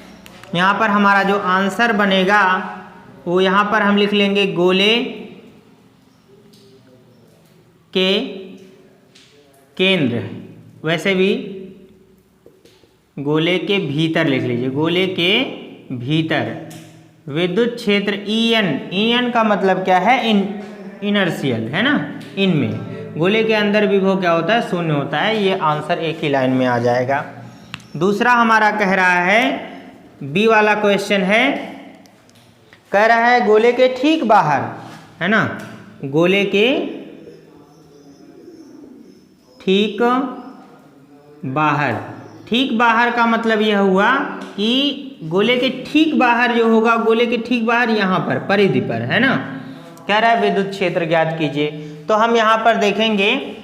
यहाँ पर हमारा जो आंसर बनेगा वो यहाँ पर हम लिख लेंगे गोले के केंद्र, वैसे भी गोले के भीतर लिख लीजिए, गोले के भीतर विद्युत क्षेत्र EN का मतलब क्या है, इनर्शियल, है ना, इनमें। गोले के अंदर विभव क्या होता है, शून्य होता है। ये आंसर एक ही लाइन में आ जाएगा। दूसरा हमारा कह रहा है, बी वाला क्वेश्चन है, कह रहा है गोले के ठीक बाहर, है ना, गोले के ठीक बाहर। ठीक बाहर का मतलब यह हुआ कि गोले के ठीक बाहर जो होगा, गोले के ठीक बाहर यहाँ पर परिधि पर, है ना, कह रहा है विद्युत क्षेत्र ज्ञात कीजिए। तो हम यहाँ पर देखेंगे,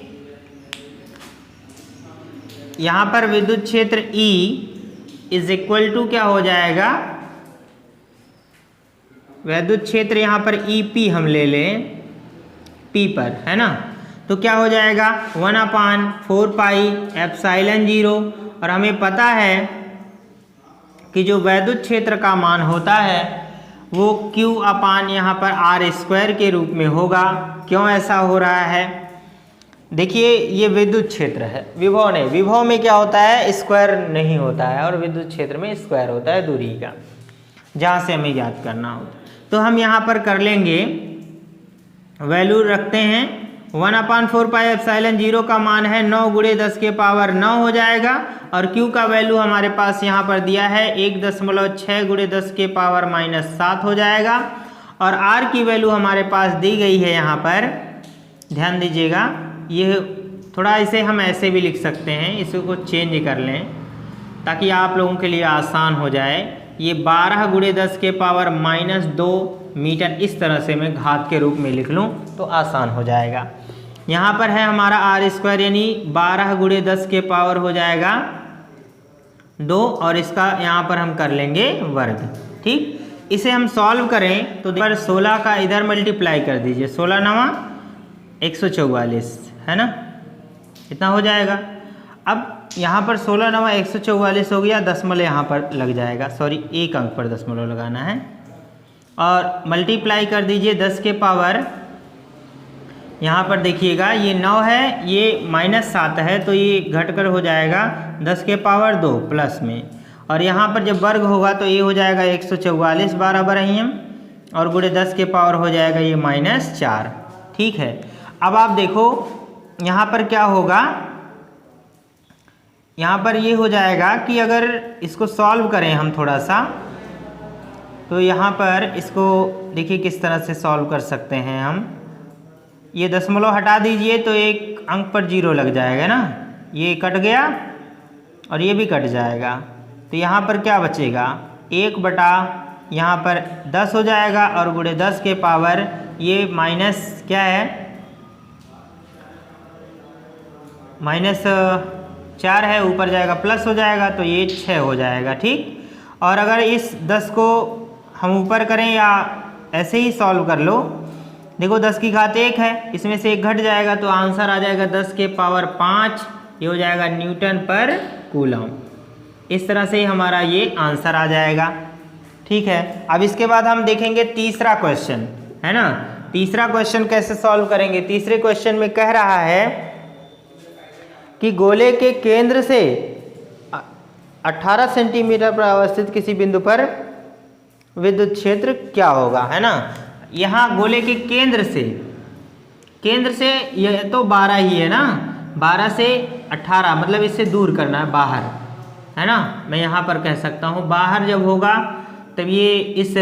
यहाँ पर विद्युत क्षेत्र E = क्या हो जाएगा, विद्युत क्षेत्र यहाँ पर EP हम ले लें P पर, है ना, तो क्या हो जाएगा 1/4πε0। और हमें पता है कि जो विद्युत क्षेत्र का मान होता है वो Q/ यहाँ पर r² के रूप में होगा। क्यों ऐसा हो रहा है, देखिए ये विद्युत क्षेत्र है, विभव नहीं। विभव में क्या होता है, स्क्वायर नहीं होता है, और विद्युत क्षेत्र में स्क्वायर होता है दूरी का, जहाँ से हमें याद करना होता है। तो हम यहाँ पर कर लेंगे, वैल्यू रखते हैं 1/4πε0 का मान है 9 × 10⁻9 हो जाएगा, और Q का वैल्यू हमारे पास यहाँ पर दिया है 1.6 × 10⁻⁷ हो जाएगा, और R की वैल्यू हमारे पास दी गई है यहाँ पर, ध्यान दीजिएगा। ये थोड़ा इसे हम ऐसे भी लिख सकते हैं, इसको चेंज कर लें ताकि आप लोगों के लिए आसान हो जाए। ये 12 × 10⁻⁻2 मीटर, इस तरह से मैं घात के रूप में लिख लूँ तो आसान हो जाएगा। यहाँ पर है हमारा आर स्क्वायर यानी 12 गुणे 10 के पावर हो जाएगा 2 और इसका यहाँ पर हम कर लेंगे वर्ग। ठीक, इसे हम सॉल्व करें तो पर 16 का इधर मल्टीप्लाई कर दीजिए, 16 नवा 144 है ना, इतना हो जाएगा। अब यहाँ पर 16 नवा 144 हो गया, दशमलव यहाँ पर लग जाएगा, सॉरी एक अंक पर दशमलव लगाना है, और मल्टीप्लाई कर दीजिए 10 के पावर, यहाँ पर देखिएगा ये 9 है, ये -7 है, तो ये घटकर हो जाएगा 10 के पावर 2 प्लस में, और यहाँ पर जब वर्ग होगा तो ये हो जाएगा 144 12 बराबर और गुणे 10 के पावर हो जाएगा ये -4। ठीक है, अब आप देखो यहाँ पर क्या होगा, यहाँ पर ये हो जाएगा कि अगर इसको सॉल्व करें हम थोड़ा सा, तो यहाँ पर इसको देखिए किस तरह से सॉल्व कर सकते हैं हम। ये दशमलव हटा दीजिए तो एक अंक पर 0 लग जाएगा ना, ये कट गया और ये भी कट जाएगा, तो यहाँ पर क्या बचेगा 1 बटा यहाँ पर 10 हो जाएगा और गुणे 10 के पावर ये माइनस क्या है -4 है, ऊपर जाएगा प्लस हो जाएगा तो ये 6 हो जाएगा। ठीक, और अगर इस 10 को हम ऊपर करें या ऐसे ही सॉल्व कर लो, देखो 10 की घात 1 है, इसमें से 1 घट जाएगा तो आंसर आ जाएगा 10 के पावर 5, ये हो जाएगा न्यूटन पर कूलम। इस तरह से हमारा ये आंसर आ जाएगा। ठीक है, अब इसके बाद हम देखेंगे तीसरा क्वेश्चन, है ना। तीसरा क्वेश्चन कैसे सॉल्व करेंगे, तीसरे क्वेश्चन में कह रहा है कि गोले के केंद्र से 18 सेंटीमीटर पर अवस्थित किसी बिंदु पर विद्युत क्षेत्र क्या होगा, है ना। यहाँ गोले के केंद्र से यह तो 12 ही है ना, 12 से 18 मतलब इससे दूर करना है बाहर, है ना। मैं यहाँ पर कह सकता हूँ बाहर जब होगा तब ये इस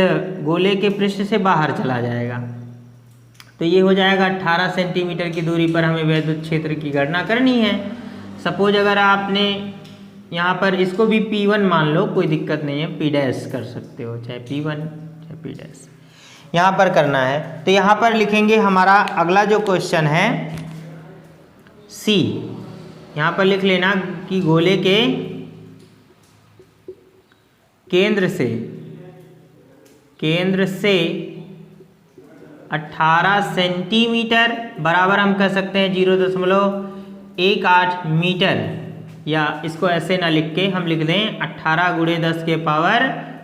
गोले के पृष्ठ से बाहर चला जाएगा, तो ये हो जाएगा 18 सेंटीमीटर की दूरी पर हमें विद्युत क्षेत्र की गणना करनी है। सपोज अगर आपने यहाँ पर इसको भी P1 मान लो, कोई दिक्कत नहीं है, P' कर सकते हो, चाहे P1 चाहे P', यहाँ पर करना है। तो यहाँ पर लिखेंगे हमारा अगला जो क्वेश्चन है C, यहाँ पर लिख लेना कि गोले के केंद्र से 18 सेंटीमीटर बराबर हम कह सकते हैं 0.18 मीटर, या इसको ऐसे ना लिख के हम लिख दें 18 गुणे 10 के पावर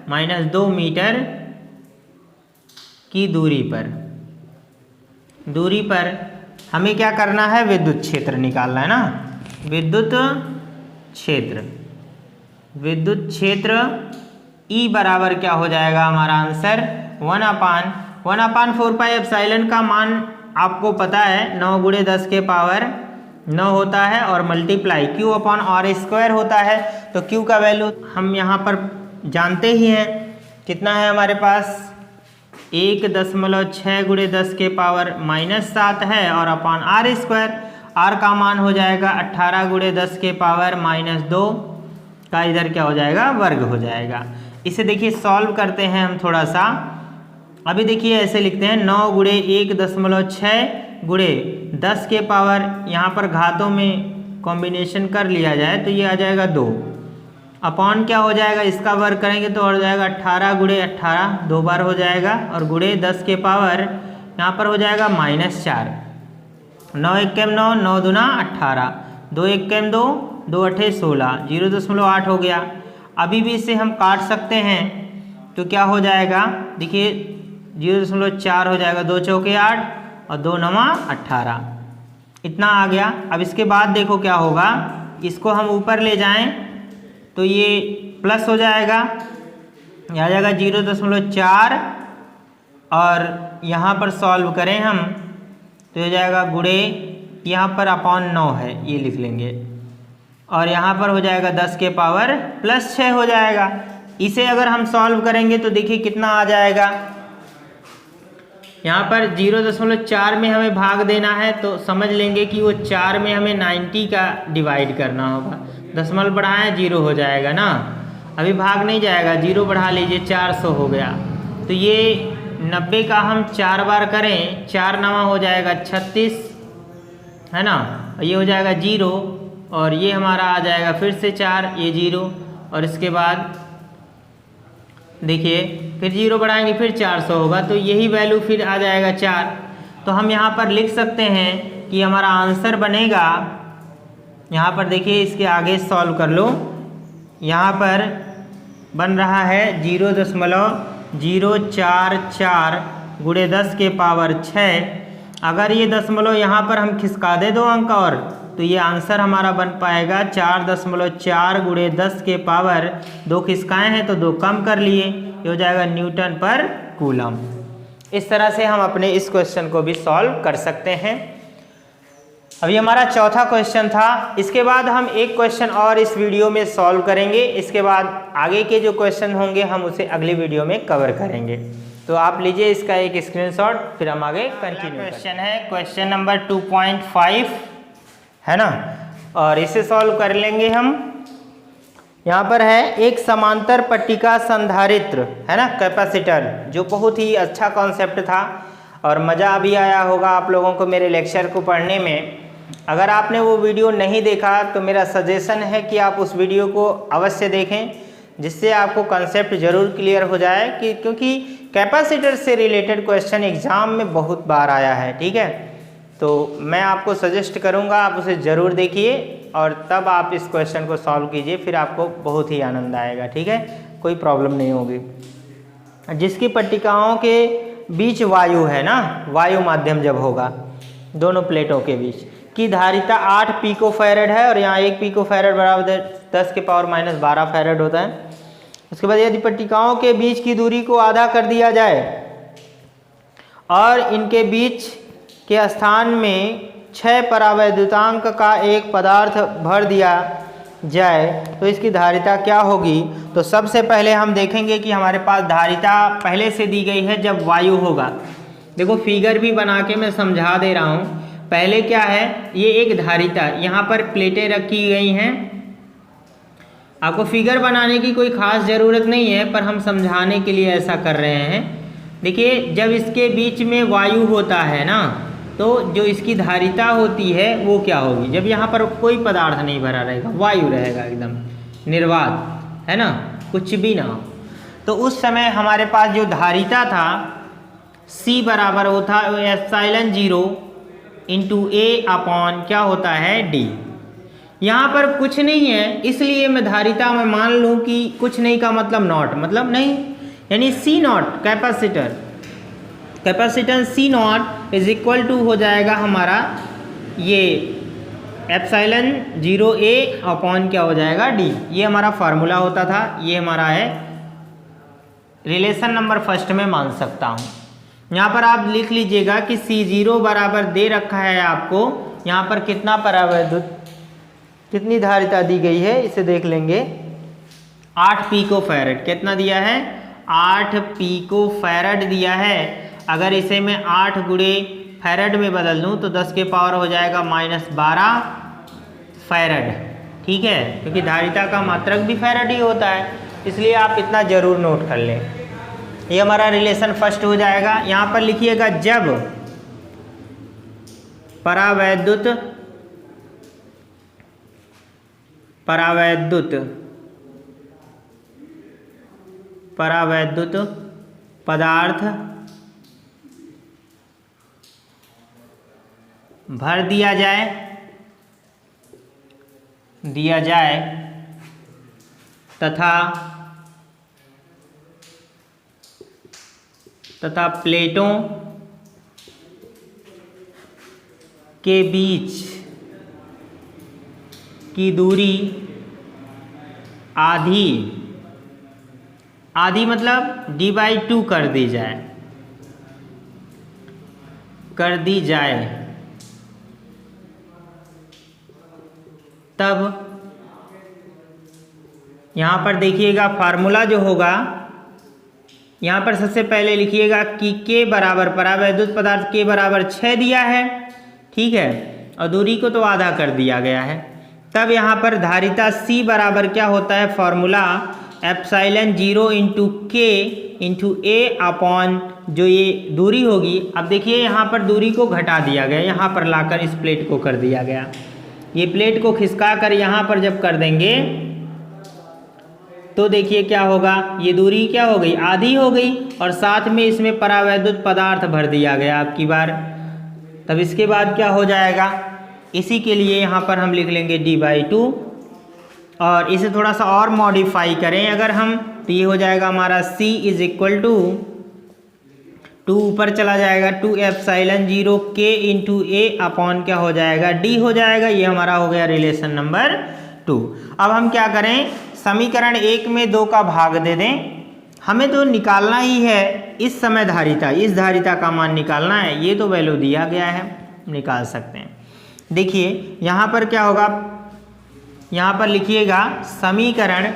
-2 मीटर की दूरी पर हमें क्या करना है, विद्युत क्षेत्र निकालना है ना। विद्युत क्षेत्र E बराबर क्या हो जाएगा हमारा आंसर 1/4 पाई एप्सिलॉन का मान आपको पता है 9 गुणे 10 के पावर 9 होता है, और मल्टीप्लाई Q/r² होता है। तो Q का वैल्यू हम यहाँ पर जानते ही हैं, कितना है हमारे पास 1.6 गुणे 10 के पावर -7 है, और अपॉन r², r का मान हो जाएगा 18 गुणे 10 के पावर -2 का इधर क्या हो जाएगा, वर्ग हो जाएगा। इसे देखिए सॉल्व करते हैं हम थोड़ा सा। अभी देखिए ऐसे लिखते हैं 9 गुणे 1.6 गुणे 10 के पावर, यहाँ पर घातों में कॉम्बिनेशन कर लिया जाए तो ये आ जाएगा 2, अपॉन क्या हो जाएगा, इसका वर्ग करेंगे तो हो जाएगा 18 गुणे 18, 2 बार हो जाएगा, और गुणे 10 के पावर यहाँ पर हो जाएगा -4, 9 1 9, 9 दूना 18, 2 1 2, 2 8 16, 0.8 हो गया। अभी भी इसे हम काट सकते हैं तो क्या हो जाएगा, देखिए 0.4 हो जाएगा, 2 चौके 8 और 2 नवा 18, इतना आ गया। अब इसके बाद देखो क्या होगा, इसको हम ऊपर ले जाएं तो ये प्लस हो जाएगा, यह आ जाएगा 0.4, और यहाँ पर सॉल्व करें हम तो हो जाएगा गुणे, यहाँ पर अपॉन 9 है ये लिख लेंगे, और यहाँ पर हो जाएगा 10 के पावर +6 हो जाएगा। इसे अगर हम सॉल्व करेंगे तो देखिए कितना आ जाएगा, यहाँ पर 0.4 में हमें भाग देना है, तो समझ लेंगे कि वो 4 में हमें 90 का डिवाइड करना होगा, दशमलव बढ़ाएं 0 हो जाएगा ना, अभी भाग नहीं जाएगा, 0 बढ़ा लीजिए 400 हो गया। तो ये 90 का हम 4 बार करें, 4 नवा हो जाएगा 36, है ना, ये हो जाएगा 0 और ये हमारा आ जाएगा फिर से 4, ये 0 और इसके बाद देखिए फिर 0 बढ़ाएंगे फिर 400 होगा, तो यही वैल्यू फिर आ जाएगा 4। तो हम यहाँ पर लिख सकते हैं कि हमारा आंसर बनेगा, यहाँ पर देखिए इसके आगे सॉल्व कर लो, यहाँ पर बन रहा है 0.044 गुणे 10 के पावर 6। अगर ये दशमलव यहाँ पर हम खिसका दे 2 अंक और, तो ये आंसर हमारा बन पाएगा 4.4 गुणे 10 के पावर 2 खिसकाए हैं तो 2 कम कर लिए, ये हो जाएगा न्यूटन पर कूलम। इस तरह से हम अपने इस क्वेश्चन को भी सॉल्व कर सकते हैं। अभी हमारा चौथा क्वेश्चन था, इसके बाद हम एक क्वेश्चन और इस वीडियो में सॉल्व करेंगे, इसके बाद आगे के जो क्वेश्चन होंगे हम उसे अगली वीडियो में कवर करेंगे। तो आप लीजिए इसका एक स्क्रीनशॉट, फिर हम आगे कंटिन्यू। क्वेश्चन है क्वेश्चन नंबर 2.5 है ना, और इसे सॉल्व कर लेंगे हम। यहाँ पर है एक समांतर पट्टिका संधारित्र है ना, कैपेसिटर, जो बहुत ही अच्छा कॉन्सेप्ट था और मज़ा भी आया होगा आप लोगों को मेरे लेक्चर को पढ़ने में। अगर आपने वो वीडियो नहीं देखा तो मेरा सजेशन है कि आप उस वीडियो को अवश्य देखें, जिससे आपको कंसेप्ट ज़रूर क्लियर हो जाए कि क्योंकि कैपेसिटर से रिलेटेड क्वेश्चन एग्ज़ाम में बहुत बार आया है। ठीक है, तो मैं आपको सजेस्ट करूँगा आप उसे ज़रूर देखिए और तब आप इस क्वेश्चन को सॉल्व कीजिए, फिर आपको बहुत ही आनंद आएगा। ठीक है, कोई प्रॉब्लम नहीं होगी। जिसकी पट्टिकाओं के बीच वायु है ना, वायु माध्यम जब होगा दोनों प्लेटों के बीच की धारिता 8 पिको फैरेड है, और यहाँ 1 पिको फैरेड बराबर 10 के पावर -12 फैरेड होता है। उसके बाद यदि पट्टिकाओं के बीच की दूरी को आधा कर दिया जाए और इनके बीच के स्थान में 6 परावैद्युतांक का एक पदार्थ भर दिया जाए तो इसकी धारिता क्या होगी। तो सबसे पहले हम देखेंगे कि हमारे पास धारिता पहले से दी गई है जब वायु होगा। देखो फिगर भी बना के मैं समझा दे रहा हूँ। पहले क्या है, ये एक धारिता, यहाँ पर प्लेटें रखी गई हैं। आपको फिगर बनाने की कोई खास ज़रूरत नहीं है, पर हम समझाने के लिए ऐसा कर रहे हैं। देखिए जब इसके बीच में वायु होता है ना, तो जो इसकी धारिता होती है वो क्या होगी, जब यहाँ पर कोई पदार्थ नहीं भरा रहेगा, वायु रहेगा एकदम निर्वात, है ना, कुछ भी ना हो, तो उस समय हमारे पास जो धारिता था C बराबर होता है ε0 × A अपॉन क्या होता है D। यहाँ पर कुछ नहीं है, इसलिए मैं धारिता में मान लूँ कि कुछ नहीं का मतलब नॉट, मतलब नहीं, यानी C not capacitor, capacitance C not is equal to हो जाएगा हमारा ये ε0A अपॉन क्या हो जाएगा D। ये हमारा फार्मूला होता था, ये हमारा है रिलेशन नंबर फर्स्ट में मान सकता हूँ। यहाँ पर आप लिख लीजिएगा कि C0 बराबर दे रखा है आपको, यहाँ पर कितना परावैद्युत, कितनी धारिता दी गई है इसे देख लेंगे, 8 पिको फैरेड। कितना दिया है, 8 पिको फैरेड दिया है। अगर इसे मैं 8 गुणे फैरेड में बदल दूँ तो 10 के पावर हो जाएगा -12 फैरेड। ठीक है, क्योंकि धारिता का मात्रक भी फैरेड ही होता है, इसलिए आप इतना ज़रूर नोट कर लें। ये हमारा रिलेशन फर्स्ट हो जाएगा। यहाँ पर लिखिएगा जब परावैद्युत पदार्थ भर दिया जाए तथा प्लेटों के बीच की दूरी आधी मतलब d/2 कर दी जाए, तब यहाँ पर देखिएगा फार्मूला जो होगा, यहाँ पर सबसे पहले लिखिएगा कि K बराबर, परावैद्युत पदार्थ K बराबर 6 दिया है, ठीक है, और दूरी को तो आधा कर दिया गया है। तब यहाँ पर धारिता C बराबर क्या होता है, फॉर्मूला ε0 × K × A अपॉन जो ये दूरी होगी, अब देखिए यहाँ पर दूरी को घटा दिया गया, यहाँ पर लाकर इस प्लेट को कर दिया गया। ये प्लेट को खिसका कर यहाँ पर जब कर देंगे तो देखिए क्या होगा, ये दूरी क्या हो गई, आधी हो गई, और साथ में इसमें परावैद्युत पदार्थ भर दिया गया आपकी बार। तब इसके बाद क्या हो जाएगा, इसी के लिए यहाँ पर हम लिख लेंगे d/2, और इसे थोड़ा सा और मॉडिफाई करें अगर हम, तो ये हो जाएगा हमारा c = 2 ऊपर चला जाएगा 2ε0 k × a अपॉन क्या हो जाएगा, d हो जाएगा। ये हमारा हो गया रिलेशन नंबर 2। अब हम क्या करें, समीकरण 1 में 2 का भाग दे दें। हमें तो निकालना ही है इस समय धारिता, इस धारिता का मान निकालना है, ये तो वैल्यू दिया गया है, निकाल सकते हैं। देखिए यहाँ पर क्या होगा, यहाँ पर लिखिएगा समीकरण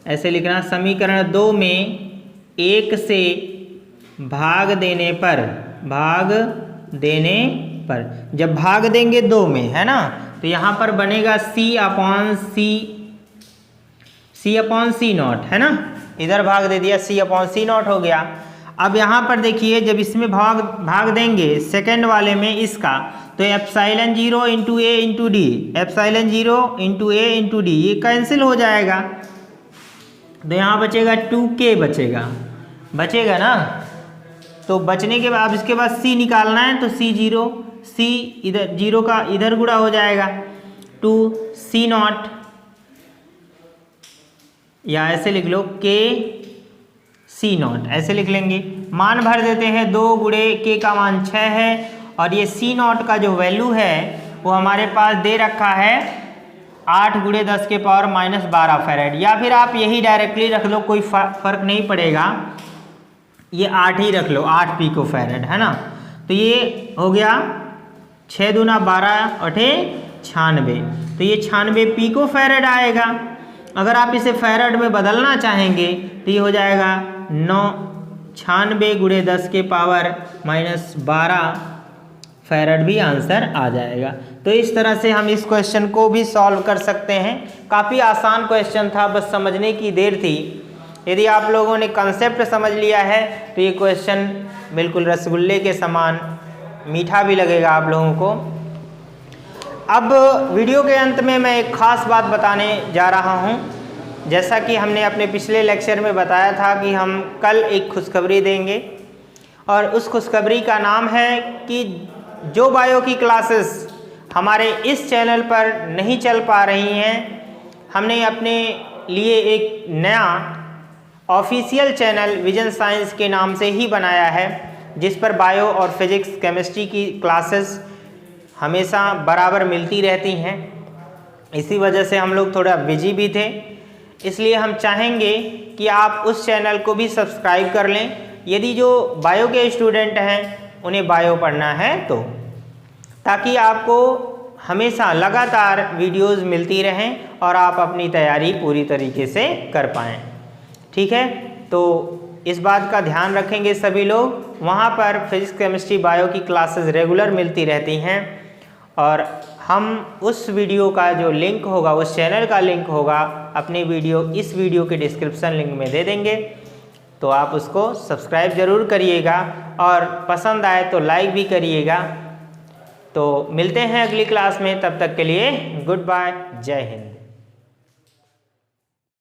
ऐसे लिखना, समीकरण 2 में 1 से भाग देने पर, जब भाग देंगे 2 में, है ना, तो यहाँ पर बनेगा C/C0, है ना, इधर भाग दे दिया, C/C0 हो गया। अब यहाँ पर देखिए जब इसमें भाग देंगे सेकंड वाले में इसका, तो ε0 × a × d, ε0 × a × d ये कैंसिल हो जाएगा, तो यहाँ बचेगा 2k बचेगा ना। तो बचने के बाद इसके बाद c निकालना है, तो C इधर 0 का इधर गुणा हो जाएगा 2C0, या ऐसे लिख लो kC0, ऐसे लिख लेंगे। मान भर देते हैं, 2 × k का मान 6 है, और ये C0 का जो वैल्यू है वो हमारे पास दे रखा है 8 × 10⁻12 फैरेड, या फिर आप यही डायरेक्टली रख लो, कोई फर्क नहीं पड़ेगा, ये 8 ही रख लो, 8 पिको फैरेड, है ना। तो ये हो गया 6 × 2 = 12, 96, तो ये 96 पिको फैरेड आएगा। अगर आप इसे फैरेड में बदलना चाहेंगे तो ये हो जाएगा 96 × 10⁻12 फैरेड भी आंसर आ जाएगा। तो इस तरह से हम इस क्वेश्चन को भी सॉल्व कर सकते हैं। काफ़ी आसान क्वेश्चन था, बस समझने की देर थी। यदि आप लोगों ने कंसेप्ट समझ लिया है तो ये क्वेश्चन बिल्कुल रसगुल्ले के समान मीठा भी लगेगा आप लोगों को। अब वीडियो के अंत में मैं एक ख़ास बात बताने जा रहा हूँ। जैसा कि हमने अपने पिछले लेक्चर में बताया था कि हम कल एक खुशखबरी देंगे, और उस खुशखबरी का नाम है कि जो बायो की क्लासेस हमारे इस चैनल पर नहीं चल पा रही हैं, हमने अपने लिए एक नया ऑफिशियल चैनल विजन साइंस के नाम से ही बनाया है, जिस पर बायो और फिजिक्स केमिस्ट्री की क्लासेस हमेशा बराबर मिलती रहती हैं। इसी वजह से हम लोग थोड़ा बिजी भी थे, इसलिए हम चाहेंगे कि आप उस चैनल को भी सब्सक्राइब कर लें, यदि जो बायो के स्टूडेंट हैं उन्हें बायो पढ़ना है तो, ताकि आपको हमेशा लगातार वीडियोस मिलती रहें और आप अपनी तैयारी पूरी तरीके से कर पाएँ। ठीक है, तो इस बात का ध्यान रखेंगे सभी लोग। वहाँ पर फिजिक्स केमिस्ट्री बायो की क्लासेस रेगुलर मिलती रहती हैं, और हम उस वीडियो का जो लिंक होगा, उस चैनल का लिंक होगा, अपने इस वीडियो के डिस्क्रिप्शन लिंक में दे देंगे, तो आप उसको सब्सक्राइब ज़रूर करिएगा, और पसंद आए तो लाइक भी करिएगा। तो मिलते हैं अगली क्लास में, तब तक के लिए गुड बाय, जय हिंद।